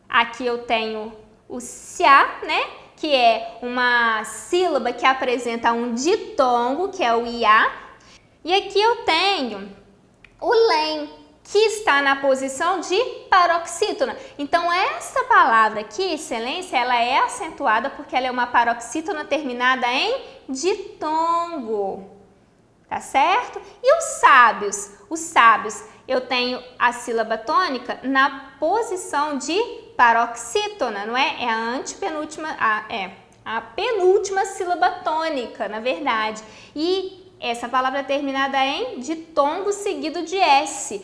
Aqui eu tenho o cia, né? Que é uma sílaba que apresenta um ditongo, que é o iá. E aqui eu tenho o lem, que está na posição de paroxítona. Então, essa palavra aqui, excelência, ela é acentuada porque ela é uma paroxítona terminada em ditongo. Tá certo? E os sábios? Os sábios, eu tenho a sílaba tônica na posição de paroxítona, não é? É a antepenúltima, a penúltima sílaba tônica, na verdade. E essa palavra é terminada em ditongo seguido de S.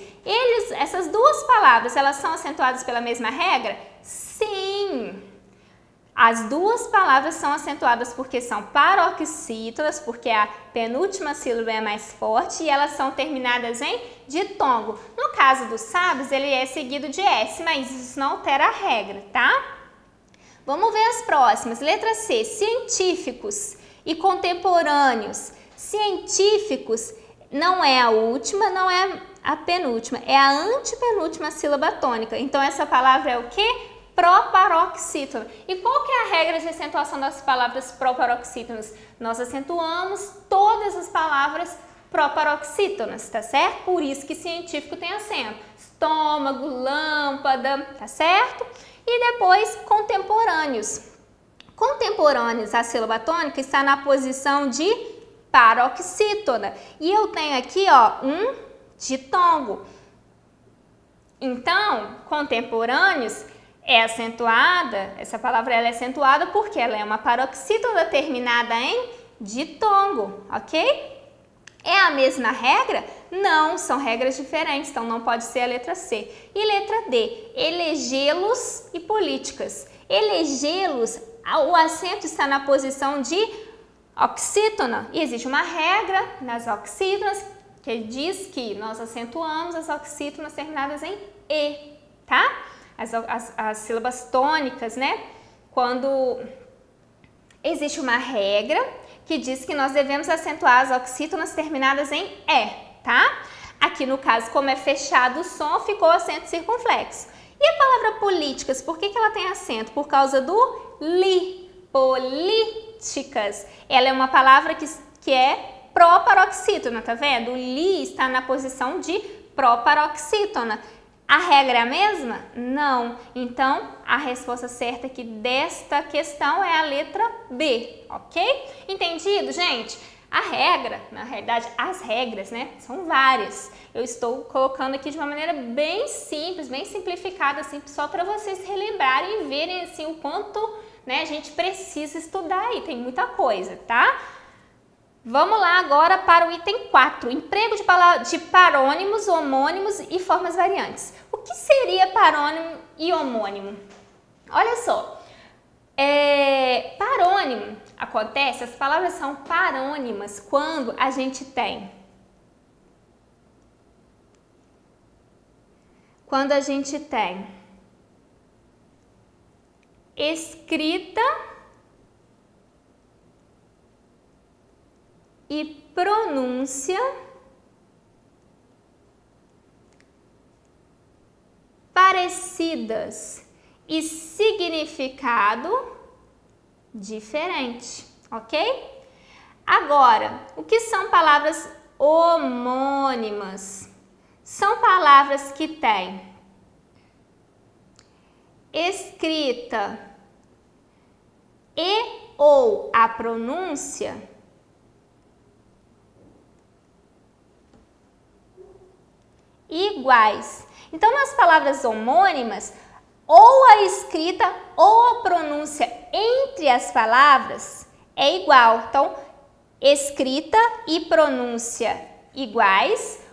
Essas duas palavras, elas são acentuadas pela mesma regra? Sim! As duas palavras são acentuadas porque são paroxítonas, porque a penúltima sílaba é mais forte e elas são terminadas em ditongo. No caso dos sábios, ele é seguido de S, mas isso não altera a regra, tá? Vamos ver as próximas. Letra C, científicos e contemporâneos. Científicos não é a última, não é a penúltima, é a antepenúltima sílaba tônica. Então, essa palavra é o quê? Proparoxítona. E qual que é a regra de acentuação das palavras proparoxítonas? Nós acentuamos todas as palavras proparoxítonas, tá certo? Por isso que científico tem acento. Estômago, lâmpada, tá certo? E depois, contemporâneos. Contemporâneos, a sílaba tônica está na posição de paroxítona. E eu tenho aqui, ó, um ditongo. Então, contemporâneos é acentuada, essa palavra ela é acentuada porque ela é uma paroxítona terminada em ditongo, ok? É a mesma regra? Não, são regras diferentes, então não pode ser a letra C. E letra D, elegê-los e políticas. Elegê-los, o acento está na posição de oxítona. E existe uma regra nas oxítonas que diz que nós acentuamos as oxítonas terminadas em E, tá? As sílabas tônicas, né? Quando existe uma regra que diz que nós devemos acentuar as oxítonas terminadas em E, tá? Aqui no caso, como é fechado o som, ficou acento circunflexo. E a palavra políticas, por que ela tem acento? Por causa do li, políticas. Ela é uma palavra que é proparoxítona, tá vendo? O li está na posição de proparoxítona. A regra é a mesma? Não. Então, a resposta certa aqui desta questão é a letra B, ok? Entendido, gente? A regra, na realidade, as regras, né, são várias. Eu estou colocando aqui de uma maneira bem simples, bem simplificada, assim, só para vocês relembrarem e verem, assim, o quanto, né, a gente precisa estudar aí, tem muita coisa, tá? Vamos lá agora para o item 4, emprego de parônimos, homônimos e formas variantes. O que seria parônimo e homônimo? Olha só, parônimo acontece, as palavras são parônimas quando a gente tem escrita e pronúncia parecidas e significado diferente, ok? Agora, o que são palavras homônimas? São palavras que têm escrita e ou a pronúncia iguais. Então, nas palavras homônimas, ou a escrita ou a pronúncia entre as palavras é igual. Então, escrita e pronúncia iguais,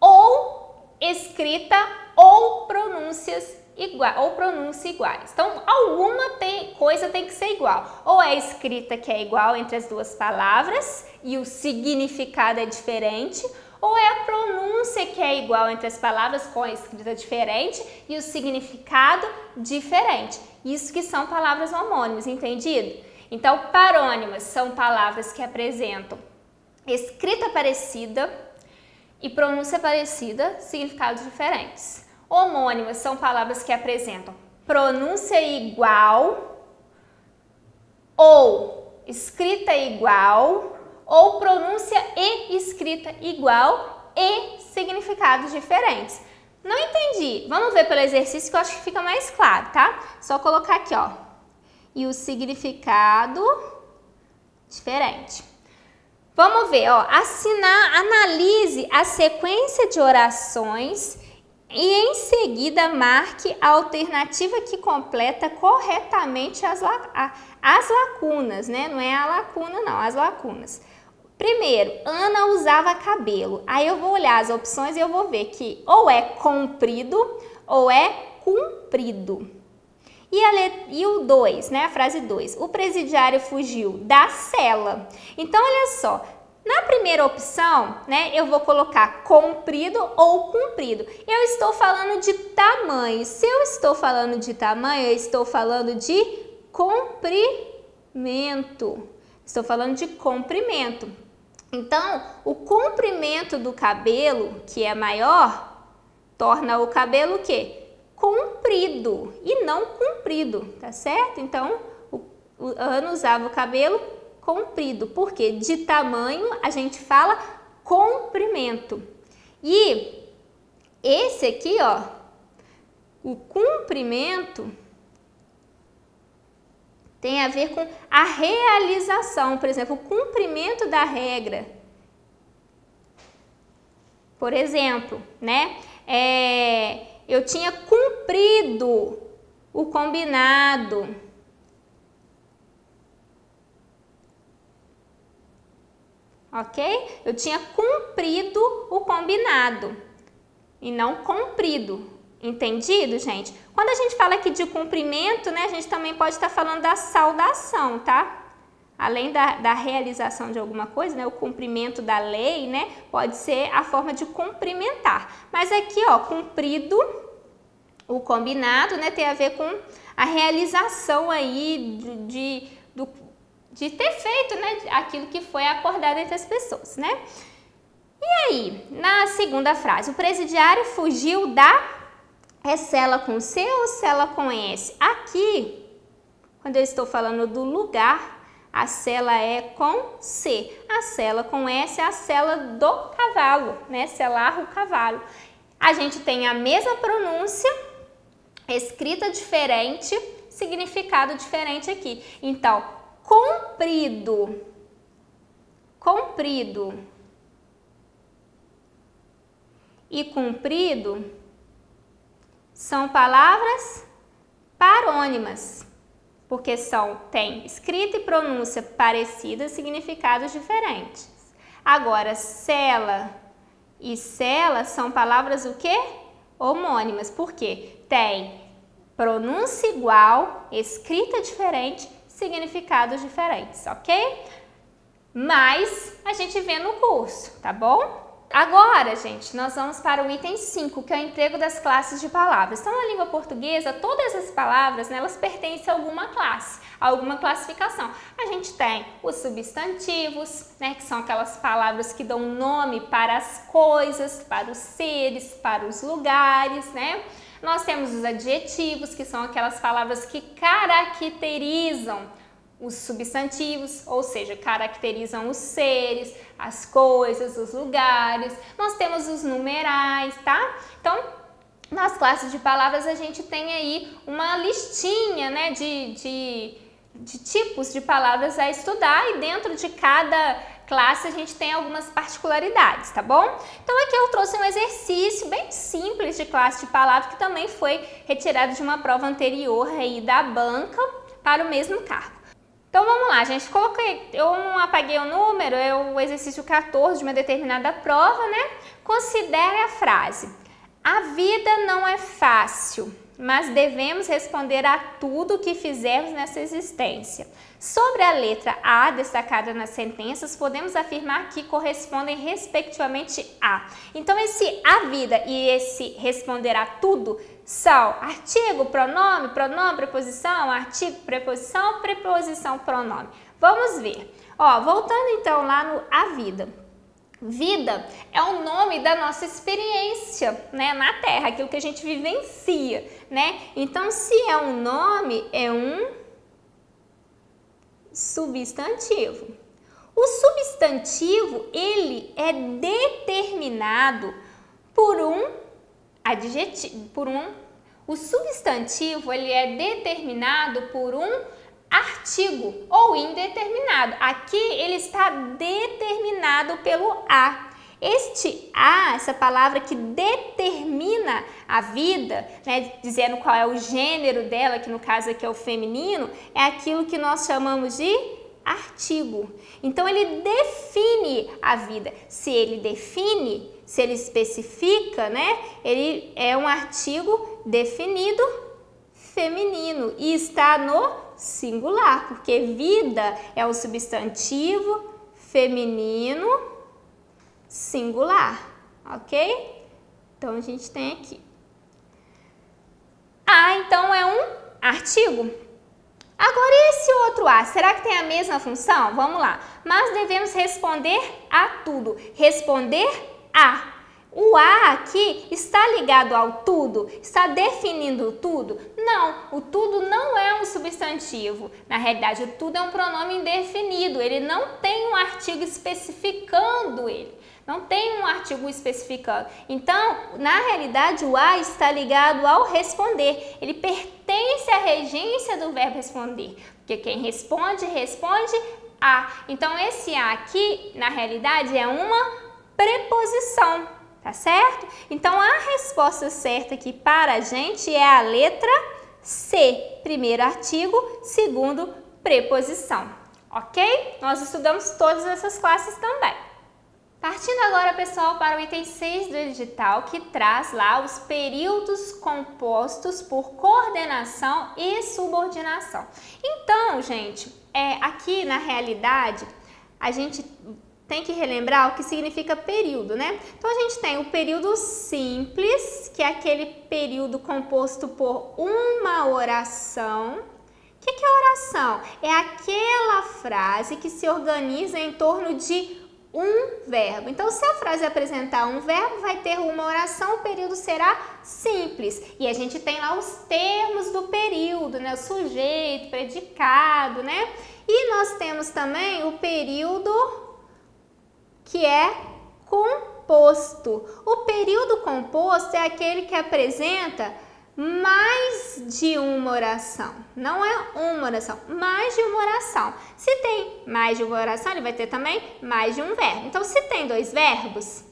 ou escrita ou pronúncias iguais. Então, alguma coisa tem que ser igual. Ou é a escrita que é igual entre as duas palavras e o significado é diferente, ou é a pronúncia que é igual entre as palavras com a escrita diferente e o significado diferente. Isso que são palavras homônimas, entendido? Então, parônimas são palavras que apresentam escrita parecida e pronúncia parecida, significados diferentes. Homônimas são palavras que apresentam pronúncia igual ou escrita igual, ou pronúncia e escrita igual e significados diferentes. Não entendi? Vamos ver pelo exercício que eu acho que fica mais claro, tá? Só colocar aqui, ó. E o significado diferente. Vamos ver, ó. Analise a sequência de orações e em seguida marque a alternativa que completa corretamente as lacunas, né? Não é a lacuna, não, as lacunas. Primeiro, Ana usava cabelo. Aí eu vou olhar as opções e eu vou ver que ou é comprido ou é cumprido. E o 2, né? A frase 2. O presidiário fugiu da cela. Então, olha só. Na primeira opção, né, eu vou colocar comprido ou cumprido. Eu estou falando de tamanho. Se eu estou falando de tamanho, eu estou falando de comprimento. Estou falando de comprimento. Então, o comprimento do cabelo, que é maior, torna o cabelo o quê? Comprido e não comprido, tá certo? Então, o Ana usava o cabelo comprido, porque de tamanho a gente fala comprimento. E esse aqui, ó, o comprimento tem a ver com a realização, por exemplo, o cumprimento da regra. Por exemplo, né? Eu tinha cumprido o combinado. Ok? Eu tinha cumprido o combinado e não cumprido. Entendido, gente? Quando a gente fala aqui de cumprimento, né, a gente também pode estar falando da saudação, tá? Além da realização de alguma coisa, né, o cumprimento da lei, né, pode ser a forma de cumprimentar. Mas aqui, ó, cumprido, o combinado, né, tem a ver com a realização aí de ter feito, né, aquilo que foi acordado entre as pessoas, né? E aí, na segunda frase, o presidiário fugiu da... É cela com C ou cela com S? Aqui, quando eu estou falando do lugar, a cela é com C. A cela com S é a cela do cavalo, né? Selar o cavalo. A gente tem a mesma pronúncia, escrita diferente, significado diferente aqui. Então, comprido comprido e comprido são palavras parônimas, porque têm escrita e pronúncia parecidas, significados diferentes. Agora, cela e cela são palavras o quê? Homônimas, porque tem pronúncia igual, escrita diferente, significados diferentes, ok? Mas a gente vê no curso, tá bom? Agora, gente, nós vamos para o item 5, que é o emprego das classes de palavras. Então, na língua portuguesa, todas as palavras, né, elas pertencem a alguma classe, a alguma classificação. A gente tem os substantivos, né, que são aquelas palavras que dão nome para as coisas, para os seres, para os lugares, né? Nós temos os adjetivos, que são aquelas palavras que caracterizam os substantivos, ou seja, caracterizam os seres, as coisas, os lugares. Nós temos os numerais, tá? Então, nas classes de palavras a gente tem aí uma listinha, né, de tipos de palavras a estudar e dentro de cada classe a gente tem algumas particularidades, tá bom? Então aqui eu trouxe um exercício bem simples de classe de palavras que também foi retirado de uma prova anterior aí da banca para o mesmo cargo. Então vamos lá, gente, eu não apaguei o número, é o exercício 14 de uma determinada prova, né? Considere a frase: a vida não é fácil, mas devemos responder a tudo que fizermos nessa existência. Sobre a letra A destacada nas sentenças, podemos afirmar que correspondem respectivamente a. Então esse a vida e esse responder a tudo são artigo, pronome, pronome, preposição, artigo, preposição, preposição, pronome. Vamos ver. Ó, voltando então lá no a vida. Vida é o nome da nossa experiência, né, na Terra, aquilo que a gente vivencia, né? Então, se é um nome, é um substantivo. O substantivo, ele é determinado por um adjetivo, o substantivo, ele é determinado por um artigo ou indeterminado. Aqui ele está determinado pelo a. Este a, essa palavra que determina a vida, né, dizendo qual é o gênero dela, que no caso aqui é o feminino, é aquilo que nós chamamos de artigo. Então ele define a vida. Se ele define, se ele especifica, né, ele é um artigo definido feminino e está no singular, porque vida é o substantivo feminino singular, ok? Então a gente tem aqui. Então é um artigo. Agora esse outro a, será que tem a mesma função? Vamos lá. Mas devemos responder a tudo. Responder a. O a aqui está ligado ao tudo? Está definindo o tudo? Não, o tudo não é um substantivo. Na realidade, o tudo é um pronome indefinido. Ele não tem um artigo especificando ele. Não tem um artigo especificando. Então, na realidade, o a está ligado ao responder. Ele pertence à regência do verbo responder. Porque quem responde, responde a. Então, esse a aqui, na realidade, é uma preposição. Tá certo? Então, a resposta certa aqui para a gente é a letra C. Primeiro artigo, segundo preposição. Ok? Nós estudamos todas essas classes também. Partindo agora, pessoal, para o item 6 do edital, que traz lá os períodos compostos por coordenação e subordinação. Então, gente, aqui na realidade, a gente tem que relembrar o que significa período, né? Então, a gente tem o período simples, que é aquele período composto por uma oração. O que é oração? É aquela frase que se organiza em torno de um verbo. Então, se a frase apresentar um verbo, vai ter uma oração, o período será simples. E a gente tem lá os termos do período, né? O sujeito, predicado, né? E nós temos também o período que é composto. O período composto é aquele que apresenta mais de uma oração. Não é uma oração, mais de uma oração. Se tem mais de uma oração, ele vai ter também mais de um verbo. Então, se tem 2 verbos,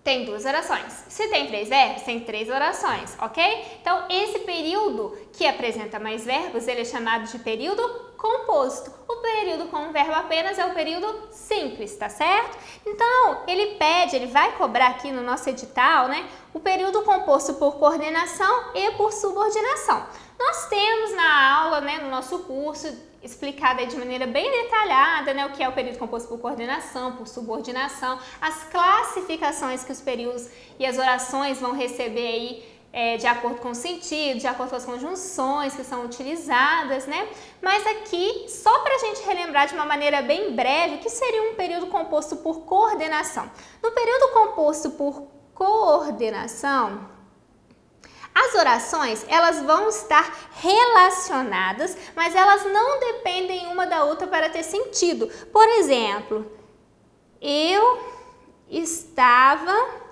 tem 2 orações. Se tem 3 verbos, tem 3 orações, ok? Então, esse período que apresenta mais verbos, ele é chamado de período composto. O período com um verbo apenas é o período simples, tá certo? Então, ele vai cobrar aqui no nosso edital, né, o período composto por coordenação e por subordinação. Nós temos na aula, né, no nosso curso, explicado aí de maneira bem detalhada, né, o que é o período composto por coordenação, por subordinação, as classificações que os períodos e as orações vão receber aí de acordo com o sentido, de acordo com as conjunções que são utilizadas, né? Mas aqui, só para a gente relembrar de uma maneira bem breve, o que seria um período composto por coordenação? No período composto por coordenação, as orações, elas vão estar relacionadas, mas elas não dependem uma da outra para ter sentido. Por exemplo, eu estava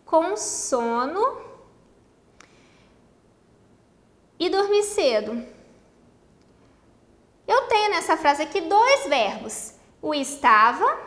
com sono e dormi cedo. Eu tenho nessa frase aqui 2 verbos. O estava,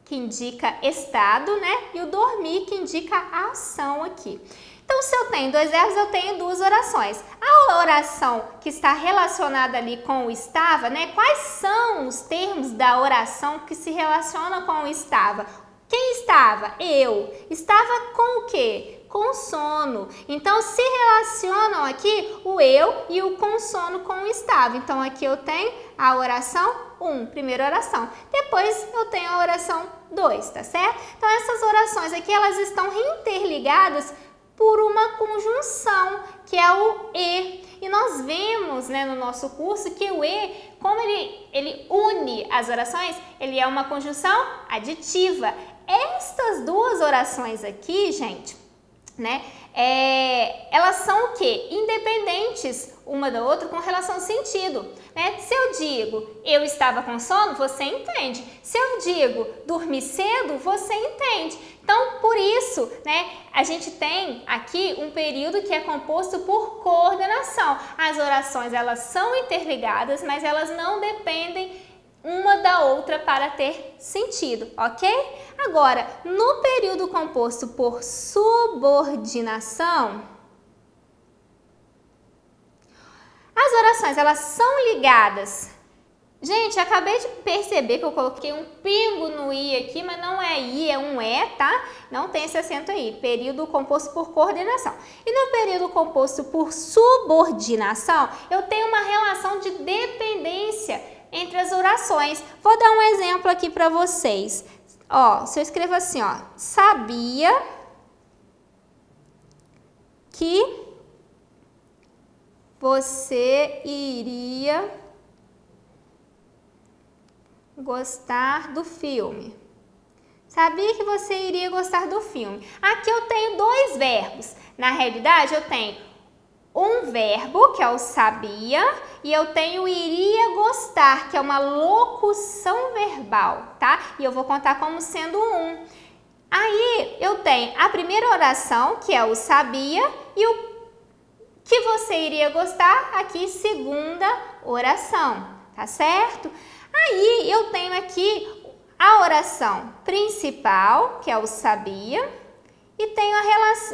que indica estado, né? E o dormir, que indica a ação aqui. Então, se eu tenho 2 verbos, eu tenho 2 orações. A oração que está relacionada ali com o estava, né? Quais são os termos da oração que se relacionam com o estava? Quem estava? Eu. Estava com o quê? Com sono. Então, se relacionam aqui o eu e o com sono com o estava. Então, aqui eu tenho a oração 1, primeira oração. Depois, eu tenho a oração 2, tá certo? Então, essas orações aqui, elas estão interligadas por uma conjunção, que é o e. E nós vemos, né, no nosso curso que o e, como ele une as orações, ele é uma conjunção aditiva. Estas 2 orações aqui, gente, né, elas são o quê? Independentes uma da outra com relação ao sentido, né? Se eu digo eu estava com sono, você entende. Se eu digo dormi cedo, você entende. Então, por isso, né, a gente tem aqui um período que é composto por coordenação. As orações, elas são interligadas, mas elas não dependem uma da outra para ter sentido, ok? Agora, no período composto por subordinação, as orações, elas são ligadas. Gente, acabei de perceber que eu coloquei um pingo no i aqui, mas não é i, é um e, tá? Não tem esse acento aí. Período composto por coordenação. E no período composto por subordinação, eu tenho uma relação de dependência entre as orações. Vou dar um exemplo aqui para vocês. Ó, se eu escrevo assim, ó, sabia que você iria gostar do filme. Sabia que você iria gostar do filme. Aqui eu tenho 2 verbos. Na realidade, eu tenho um verbo, que é o sabia, e eu tenho iria gostar, que é uma locução verbal, tá? E eu vou contar como sendo um. Aí, eu tenho a primeira oração, que é o sabia, e o que você iria gostar, aqui, segunda oração, tá certo? Aí, eu tenho aqui a oração principal, que é o sabia, e tenho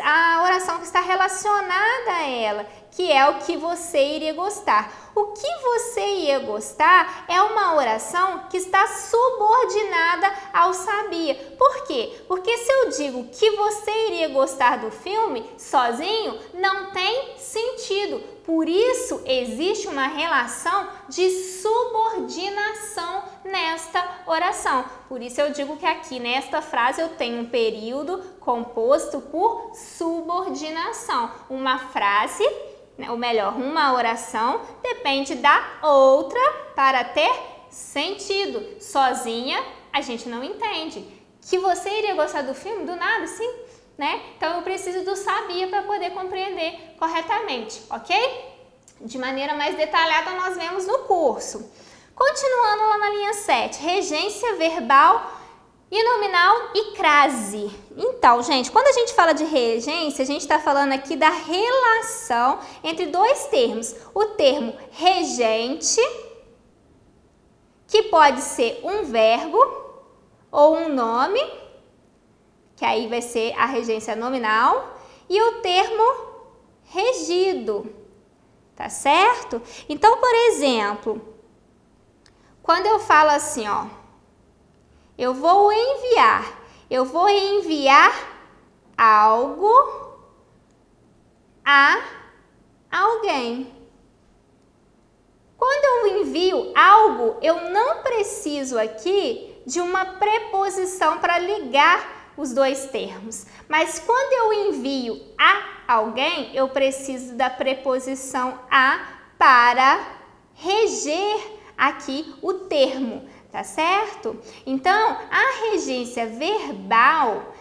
a oração que está relacionada a ela, que é o que você iria gostar. O que você iria gostar é uma oração que está subordinada ao sabia. Por quê? Porque se eu digo que você iria gostar do filme sozinho, não tem sentido. Por isso, existe uma relação de subordinação nesta oração. Por isso, eu digo que aqui nesta frase eu tenho um período composto por subordinação. Uma frase, ou melhor, uma oração depende da outra para ter sentido. Sozinha, a gente não entende. Que você iria gostar do filme? Do nada, sim, né? Então, eu preciso do sabia para poder compreender corretamente, ok? De maneira mais detalhada, nós vemos no curso. Continuando lá na linha 7, regência verbal E nominal e crase. Então, gente, quando a gente fala de regência, a gente está falando aqui da relação entre dois termos. O termo regente, que pode ser um verbo ou um nome, que aí vai ser a regência nominal, e o termo regido, tá certo? Então, por exemplo, quando eu falo assim, ó, eu vou enviar algo a alguém. Quando eu envio algo, eu não preciso aqui de uma preposição para ligar os dois termos. Mas quando eu envio a alguém, eu preciso da preposição a para reger aqui o termo. Tá certo? Então, a regência verbal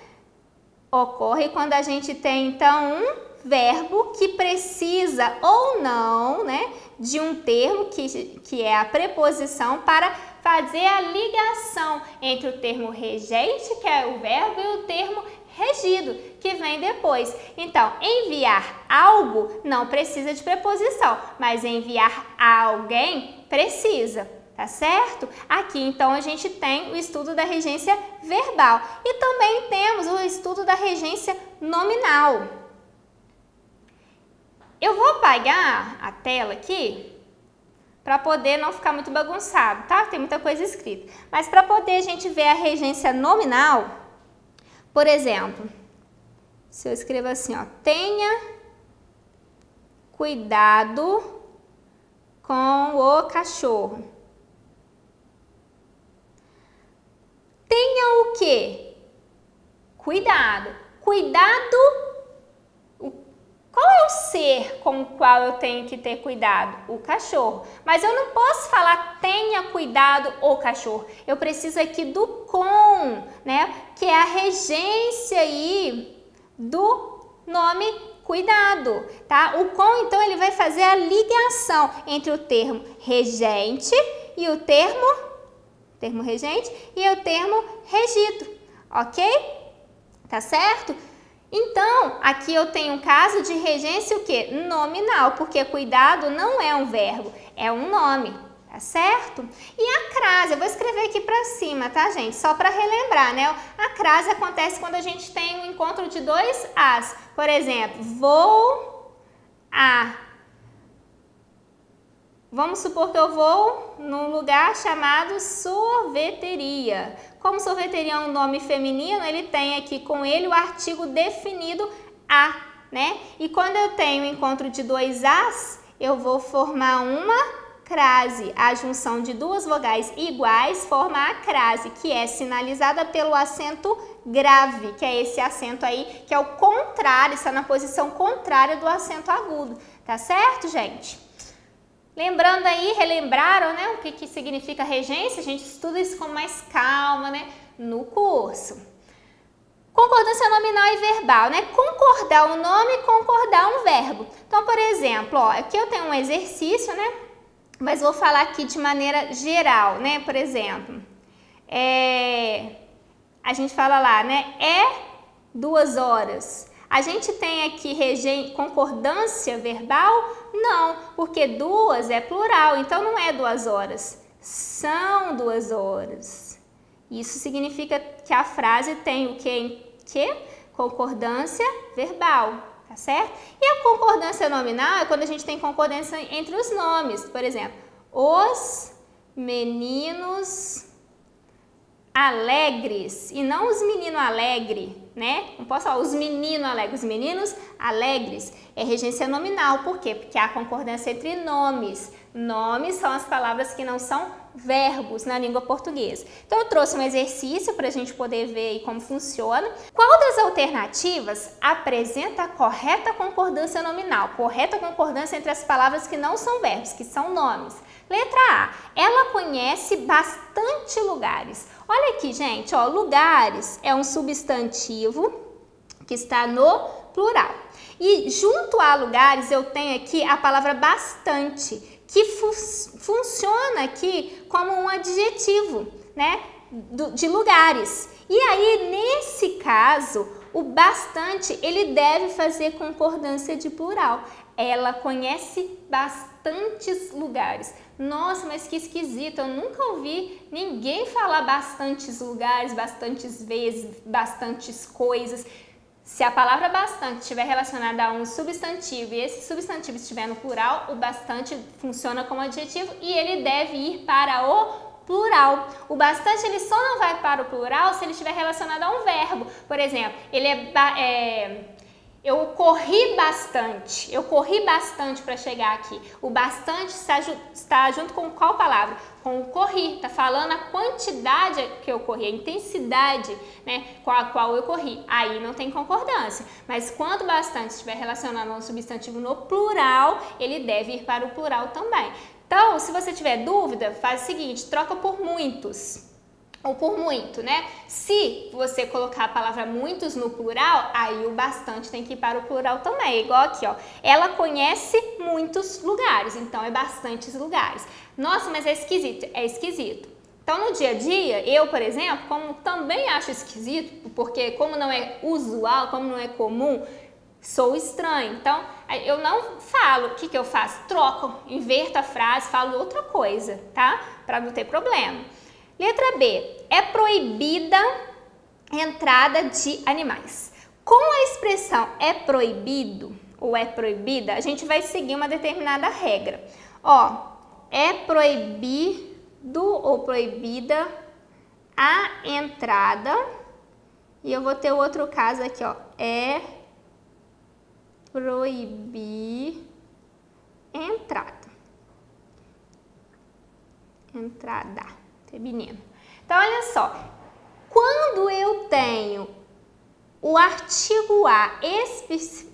ocorre quando a gente tem, então, um verbo que precisa ou não, né, de um termo que é a preposição para fazer a ligação entre o termo regente, que é o verbo, e o termo regido, que vem depois. Então, enviar algo não precisa de preposição, mas enviar a alguém precisa. Tá certo? Aqui, então, a gente tem o estudo da regência verbal e também temos o estudo da regência nominal. Eu vou apagar a tela aqui para poder não ficar muito bagunçado, tá? Tem muita coisa escrita. Mas para poder a gente ver a regência nominal, por exemplo, se eu escrevo assim, ó, tenha cuidado com o cachorro. Tenha o quê? Cuidado. Cuidado, qual é o ser com o qual eu tenho que ter cuidado? O cachorro. Mas eu não posso falar tenha cuidado o cachorro. Eu preciso aqui do com, né? Que é a regência aí do nome cuidado, tá? O com, então, ele vai fazer a ligação entre o termo regente e o termo regente e o termo regido, ok? Tá certo? Então, aqui eu tenho um caso de regência o quê? Nominal, porque cuidado não é um verbo, é um nome, tá certo? E a crase, eu vou escrever aqui para cima, tá, gente? Só para relembrar, né? A crase acontece quando a gente tem um encontro de dois as. Por exemplo, vou a... Vamos supor que eu vou num lugar chamado sorveteria. Como sorveteria é um nome feminino, ele tem aqui com ele o artigo definido a, né? E quando eu tenho encontro de dois as, eu vou formar uma crase. A junção de duas vogais iguais forma a crase, que é sinalizada pelo acento grave, que é esse acento aí, que é o contrário, está na posição contrária do acento agudo. Tá certo, gente? Lembrando aí, relembraram, né, o que significa regência? A gente estuda isso com mais calma, né, no curso. Concordância nominal e verbal, né? Concordar um nome, concordar um verbo. Então, por exemplo, ó, aqui eu tenho um exercício, né, mas vou falar aqui de maneira geral, né? Por exemplo, a gente fala lá, né, 2 horas. A gente tem aqui concordância verbal? Não, porque 2 é plural, então não é 2 horas, são 2 horas. Isso significa que a frase tem o quê? Concordância verbal, tá certo? E a concordância nominal é quando a gente tem concordância entre os nomes. Por exemplo, os meninos alegres e não os meninos alegre, né? Não posso falar os meninos alegres, os meninos alegres. É regência nominal, por quê? Porque há concordância entre nomes. Nomes são as palavras que não são verbos na língua portuguesa. Então, eu trouxe um exercício para a gente poder ver aí como funciona. Qual das alternativas apresenta a correta concordância nominal? Correta concordância entre as palavras que não são verbos, que são nomes. Letra A, ela conhece bastante lugares. Olha aqui, gente, ó, lugares é um substantivo que está no plural. E junto a lugares eu tenho aqui a palavra bastante, que funciona aqui como um adjetivo, né? de lugares. E aí, nesse caso, o bastante, ele deve fazer concordância de plural. Ela conhece bastantes lugares. Nossa, mas que esquisito, eu nunca ouvi ninguém falar bastantes lugares, bastantes vezes, bastantes coisas. Se a palavra bastante estiver relacionada a um substantivo e esse substantivo estiver no plural, o bastante funciona como adjetivo e ele deve ir para o plural. O bastante ele só não vai para o plural se ele estiver relacionado a um verbo. Por exemplo, eu corri bastante para chegar aqui. O bastante está junto com qual palavra? Com o corri. Está falando a quantidade que eu corri, a intensidade, né, com a qual eu corri. Aí não tem concordância. Mas quando bastante estiver relacionado a um substantivo no plural, ele deve ir para o plural também. Então, se você tiver dúvida, faz o seguinte, troca por muitos. Ou por muito, né? Se você colocar a palavra muitos no plural, aí o bastante tem que ir para o plural também. Igual aqui, ó. Ela conhece muitos lugares, então é bastantes lugares. Nossa, mas é esquisito. É esquisito. Então, no dia a dia, eu, por exemplo, como também acho esquisito, porque como não é usual, como não é comum, sou estranho. Então, eu não falo. O que eu faço? Troco, inverto a frase, falo outra coisa, tá? Para não ter problema. Letra B. É proibida a entrada de animais. Com a expressão é proibido ou é proibida, a gente vai seguir uma determinada regra. Ó, é proibido ou proibida a entrada. E eu vou ter outro caso aqui, ó. É proibir entrada. Entrada. Feminino. Então, olha só, quando eu tenho o artigo a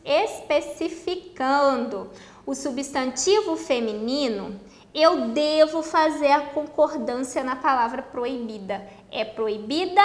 especificando o substantivo feminino, eu devo fazer a concordância na palavra proibida. É proibida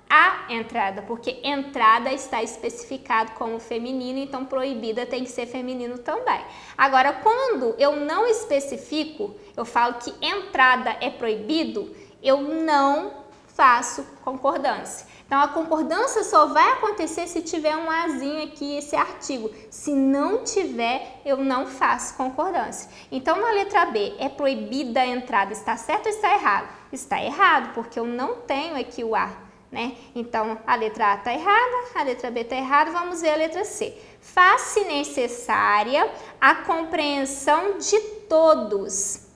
a entrada, porque entrada está especificado como feminino, então proibida tem que ser feminino também. Agora, quando eu não especifico, eu falo que entrada é proibido, eu não faço concordância. Então, a concordância só vai acontecer se tiver um azinho aqui, esse artigo. Se não tiver, eu não faço concordância. Então, na letra B, é proibida a entrada. Está certo ou está errado? Está errado, porque eu não tenho aqui o A, né? Então, a letra A está errada, a letra B está errada. Vamos ver a letra C. Faz-se necessária a compreensão de todos.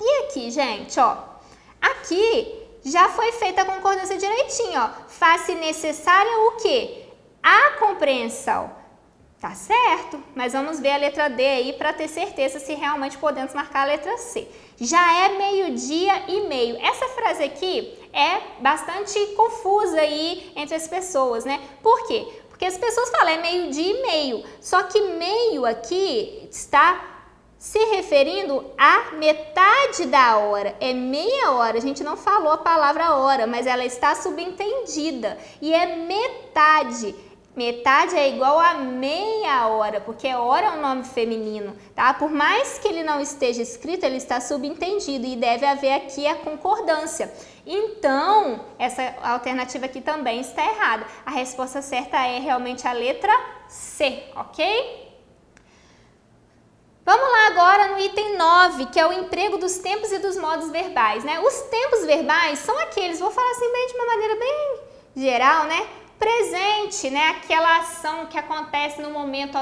E aqui, gente, ó. Aqui já foi feita a concordância direitinho, ó. Faz-se necessária o quê? A compreensão. Tá certo? Mas vamos ver a letra D aí para ter certeza se realmente podemos marcar a letra C. Já é meio-dia e meio. Essa frase aqui é bastante confusa aí entre as pessoas, né? Por quê? Porque as pessoas falam é meio-dia e meio. Só que meio aqui está se referindo à metade da hora, é meia hora, a gente não falou a palavra hora, mas ela está subentendida e é metade. Metade é igual a meia hora, porque hora é um nome feminino, tá? Por mais que ele não esteja escrito, ele está subentendido e deve haver aqui a concordância. Então, essa alternativa aqui também está errada. A resposta certa é realmente a letra C, ok? Vamos lá agora no item 9, que é o emprego dos tempos e dos modos verbais, né? Os tempos verbais são aqueles, vou falar assim bem de uma maneira bem geral, né? Presente, né? Aquela ação que acontece no momento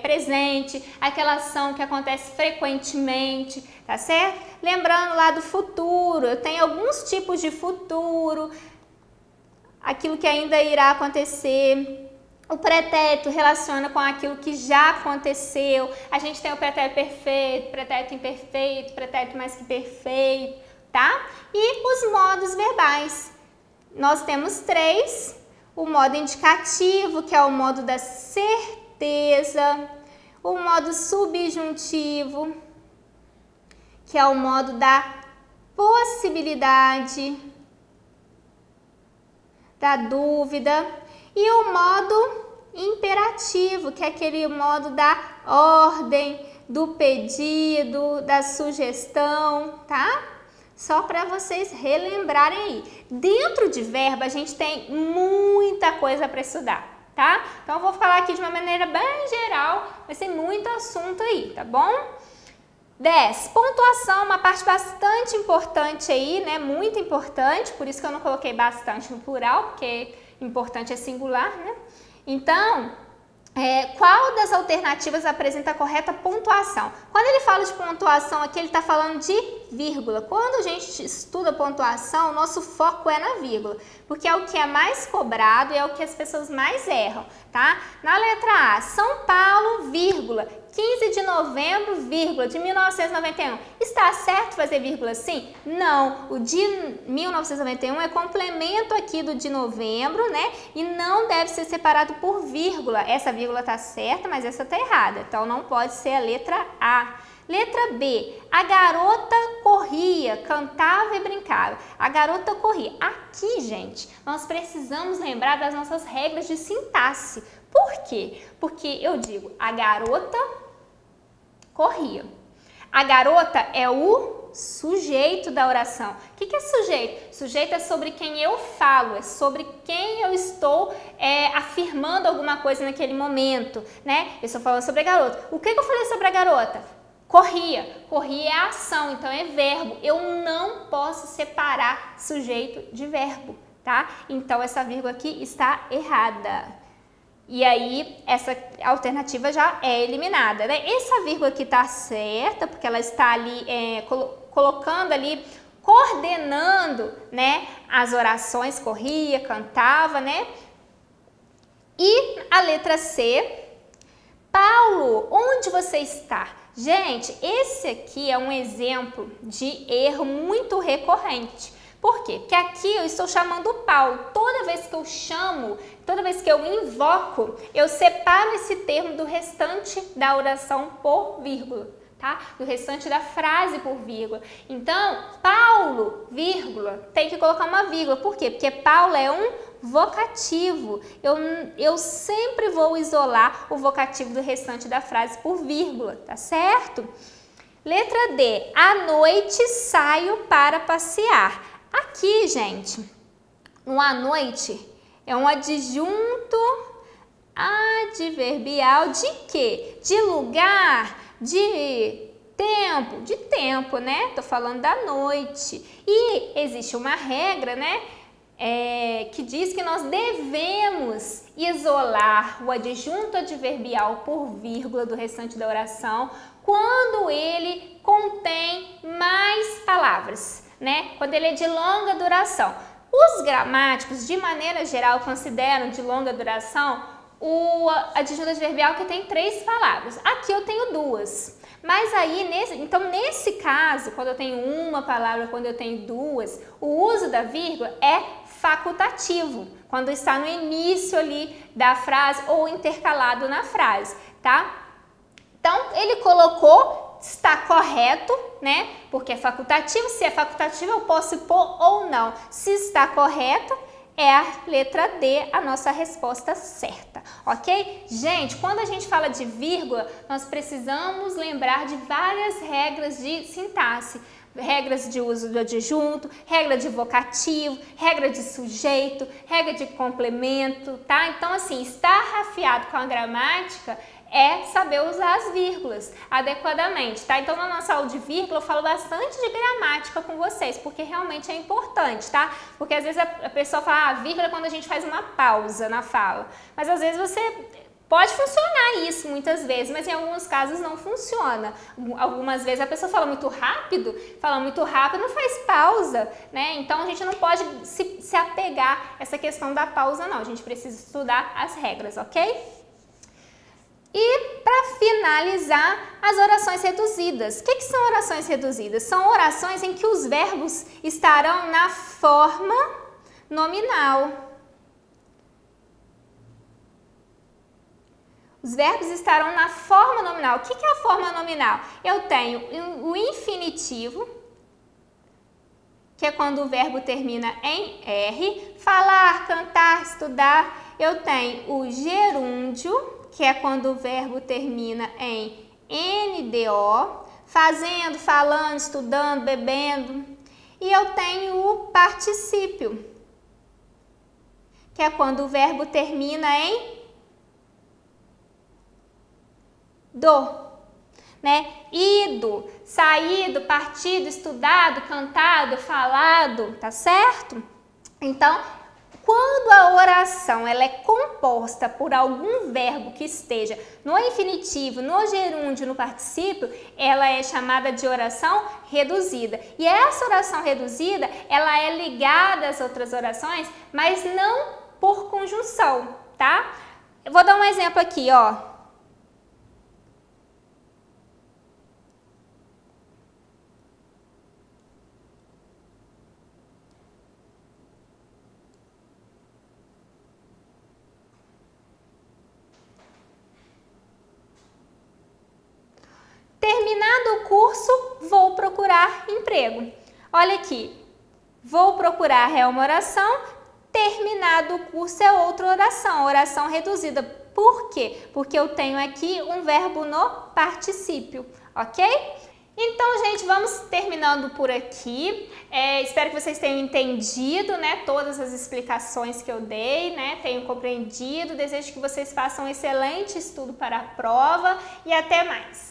presente, aquela ação que acontece frequentemente, tá certo? Lembrando lá do futuro, eu tenho alguns tipos de futuro, aquilo que ainda irá acontecer. O pretérito relaciona com aquilo que já aconteceu. A gente tem o pretérito perfeito, pretérito imperfeito, pretérito mais que perfeito, tá? E os modos verbais. Nós temos 3. O modo indicativo, que é o modo da certeza. O modo subjuntivo, que é o modo da possibilidade, da dúvida. E o modo imperativo, que é aquele modo da ordem, do pedido, da sugestão, tá? Só para vocês relembrarem aí. Dentro de verbo, a gente tem muita coisa para estudar, tá? Então, eu vou falar aqui de uma maneira bem geral, vai ser muito assunto aí, tá bom? 10. Pontuação, uma parte bastante importante aí, né? Muito importante, por isso que eu não coloquei bastante no plural, porque importante é singular, né? Então, qual das alternativas apresenta a correta pontuação? Quando ele fala de pontuação aqui, ele está falando de vírgula. Quando a gente estuda pontuação, o nosso foco é na vírgula, porque é o que é mais cobrado e é o que as pessoas mais erram, tá? Na letra A, São Paulo, vírgula, 15 de novembro, vírgula, de 1991. Está certo fazer vírgula assim? Não, o de 1991 é complemento aqui do de novembro, né? E não deve ser separado por vírgula. Essa vírgula está certa, mas essa está errada. Então, não pode ser a letra A. Letra B, a garota corria, cantava e brincava. A garota corria. Aqui, gente, nós precisamos lembrar das nossas regras de sintaxe. Por quê? Porque eu digo, a garota corria. A garota é o sujeito da oração. O que é sujeito? Sujeito é sobre quem eu falo, é sobre quem eu estou afirmando alguma coisa naquele momento, né? Eu estou falando sobre a garota. O que eu falei sobre a garota? Corria. Corria é ação, então é verbo. Eu não posso separar sujeito de verbo, tá? Então, essa vírgula aqui está errada. E aí, essa alternativa já é eliminada, né? Essa vírgula aqui está certa, porque ela está ali colocando ali, coordenando, né, as orações, corria, cantava, né? E a letra C, Paulo, onde você está? Gente, esse aqui é um exemplo de erro muito recorrente. Por quê? Porque aqui eu estou chamando Paulo. Toda vez que eu chamo, toda vez que eu invoco, eu separo esse termo do restante da oração por vírgula, tá? Do restante da frase por vírgula. Então, Paulo, vírgula, tem que colocar uma vírgula. Por quê? Porque Paulo é um vocativo. Eu sempre vou isolar o vocativo do restante da frase por vírgula, tá certo? Letra D. À noite saio para passear. Aqui, gente, um à noite é um adjunto adverbial de quê? De lugar, de tempo, né? Tô falando da noite. E existe uma regra, né? Que diz que nós devemos isolar o adjunto adverbial por vírgula do restante da oração quando ele contém mais palavras, né? Quando ele é de longa duração. Os gramáticos, de maneira geral, consideram de longa duração o adjunto adverbial que tem 3 palavras. Aqui eu tenho 2. Mas aí, nesse caso, quando eu tenho uma palavra, quando eu tenho 2, o uso da vírgula é facultativo, quando está no início ali da frase ou intercalado na frase, tá? Então, ele colocou, está correto, né? Porque é facultativo. Se é facultativo, eu posso pôr ou não. Se está correto, é a letra D, a nossa resposta certa, ok? Gente, quando a gente fala de vírgula, nós precisamos lembrar de várias regras de sintaxe. Regras de uso do adjunto, regra de vocativo, regra de sujeito, regra de complemento, tá? Então, assim, estar afiado com a gramática é saber usar as vírgulas adequadamente, tá? Então, na nossa aula de vírgula, eu falo bastante de gramática com vocês, porque realmente é importante, tá? Porque às vezes a pessoa fala, vírgula é quando a gente faz uma pausa na fala, mas às vezes pode funcionar isso muitas vezes, mas em alguns casos não funciona. Algumas vezes a pessoa fala muito rápido, não faz pausa, né? Então a gente não pode se apegar a essa questão da pausa, não. A gente precisa estudar as regras, ok? E para finalizar, as orações reduzidas. O que são orações reduzidas? São orações em que os verbos estarão na forma nominal. Os verbos estarão na forma nominal. O que é a forma nominal? Eu tenho o infinitivo, que é quando o verbo termina em R. Falar, cantar, estudar. Eu tenho o gerúndio, que é quando o verbo termina em NDO. Fazendo, falando, estudando, bebendo. E eu tenho o particípio, que é quando o verbo termina em do, né? Ido, saído, partido, estudado, cantado, falado, tá certo? Então, quando a oração ela é composta por algum verbo que esteja no infinitivo, no gerúndio, no particípio, ela é chamada de oração reduzida. E essa oração reduzida, ela é ligada às outras orações, mas não por conjunção, tá? Eu vou dar um exemplo aqui, ó. Terminado o curso, vou procurar emprego. Olha aqui, vou procurar é uma oração, terminado o curso é outra oração, oração reduzida. Por quê? Porque eu tenho aqui um verbo no particípio, ok? Então, gente, vamos terminando por aqui. Espero que vocês tenham entendido, né, todas as explicações que eu dei, né, tenham compreendido. Desejo que vocês façam um excelente estudo para a prova e até mais.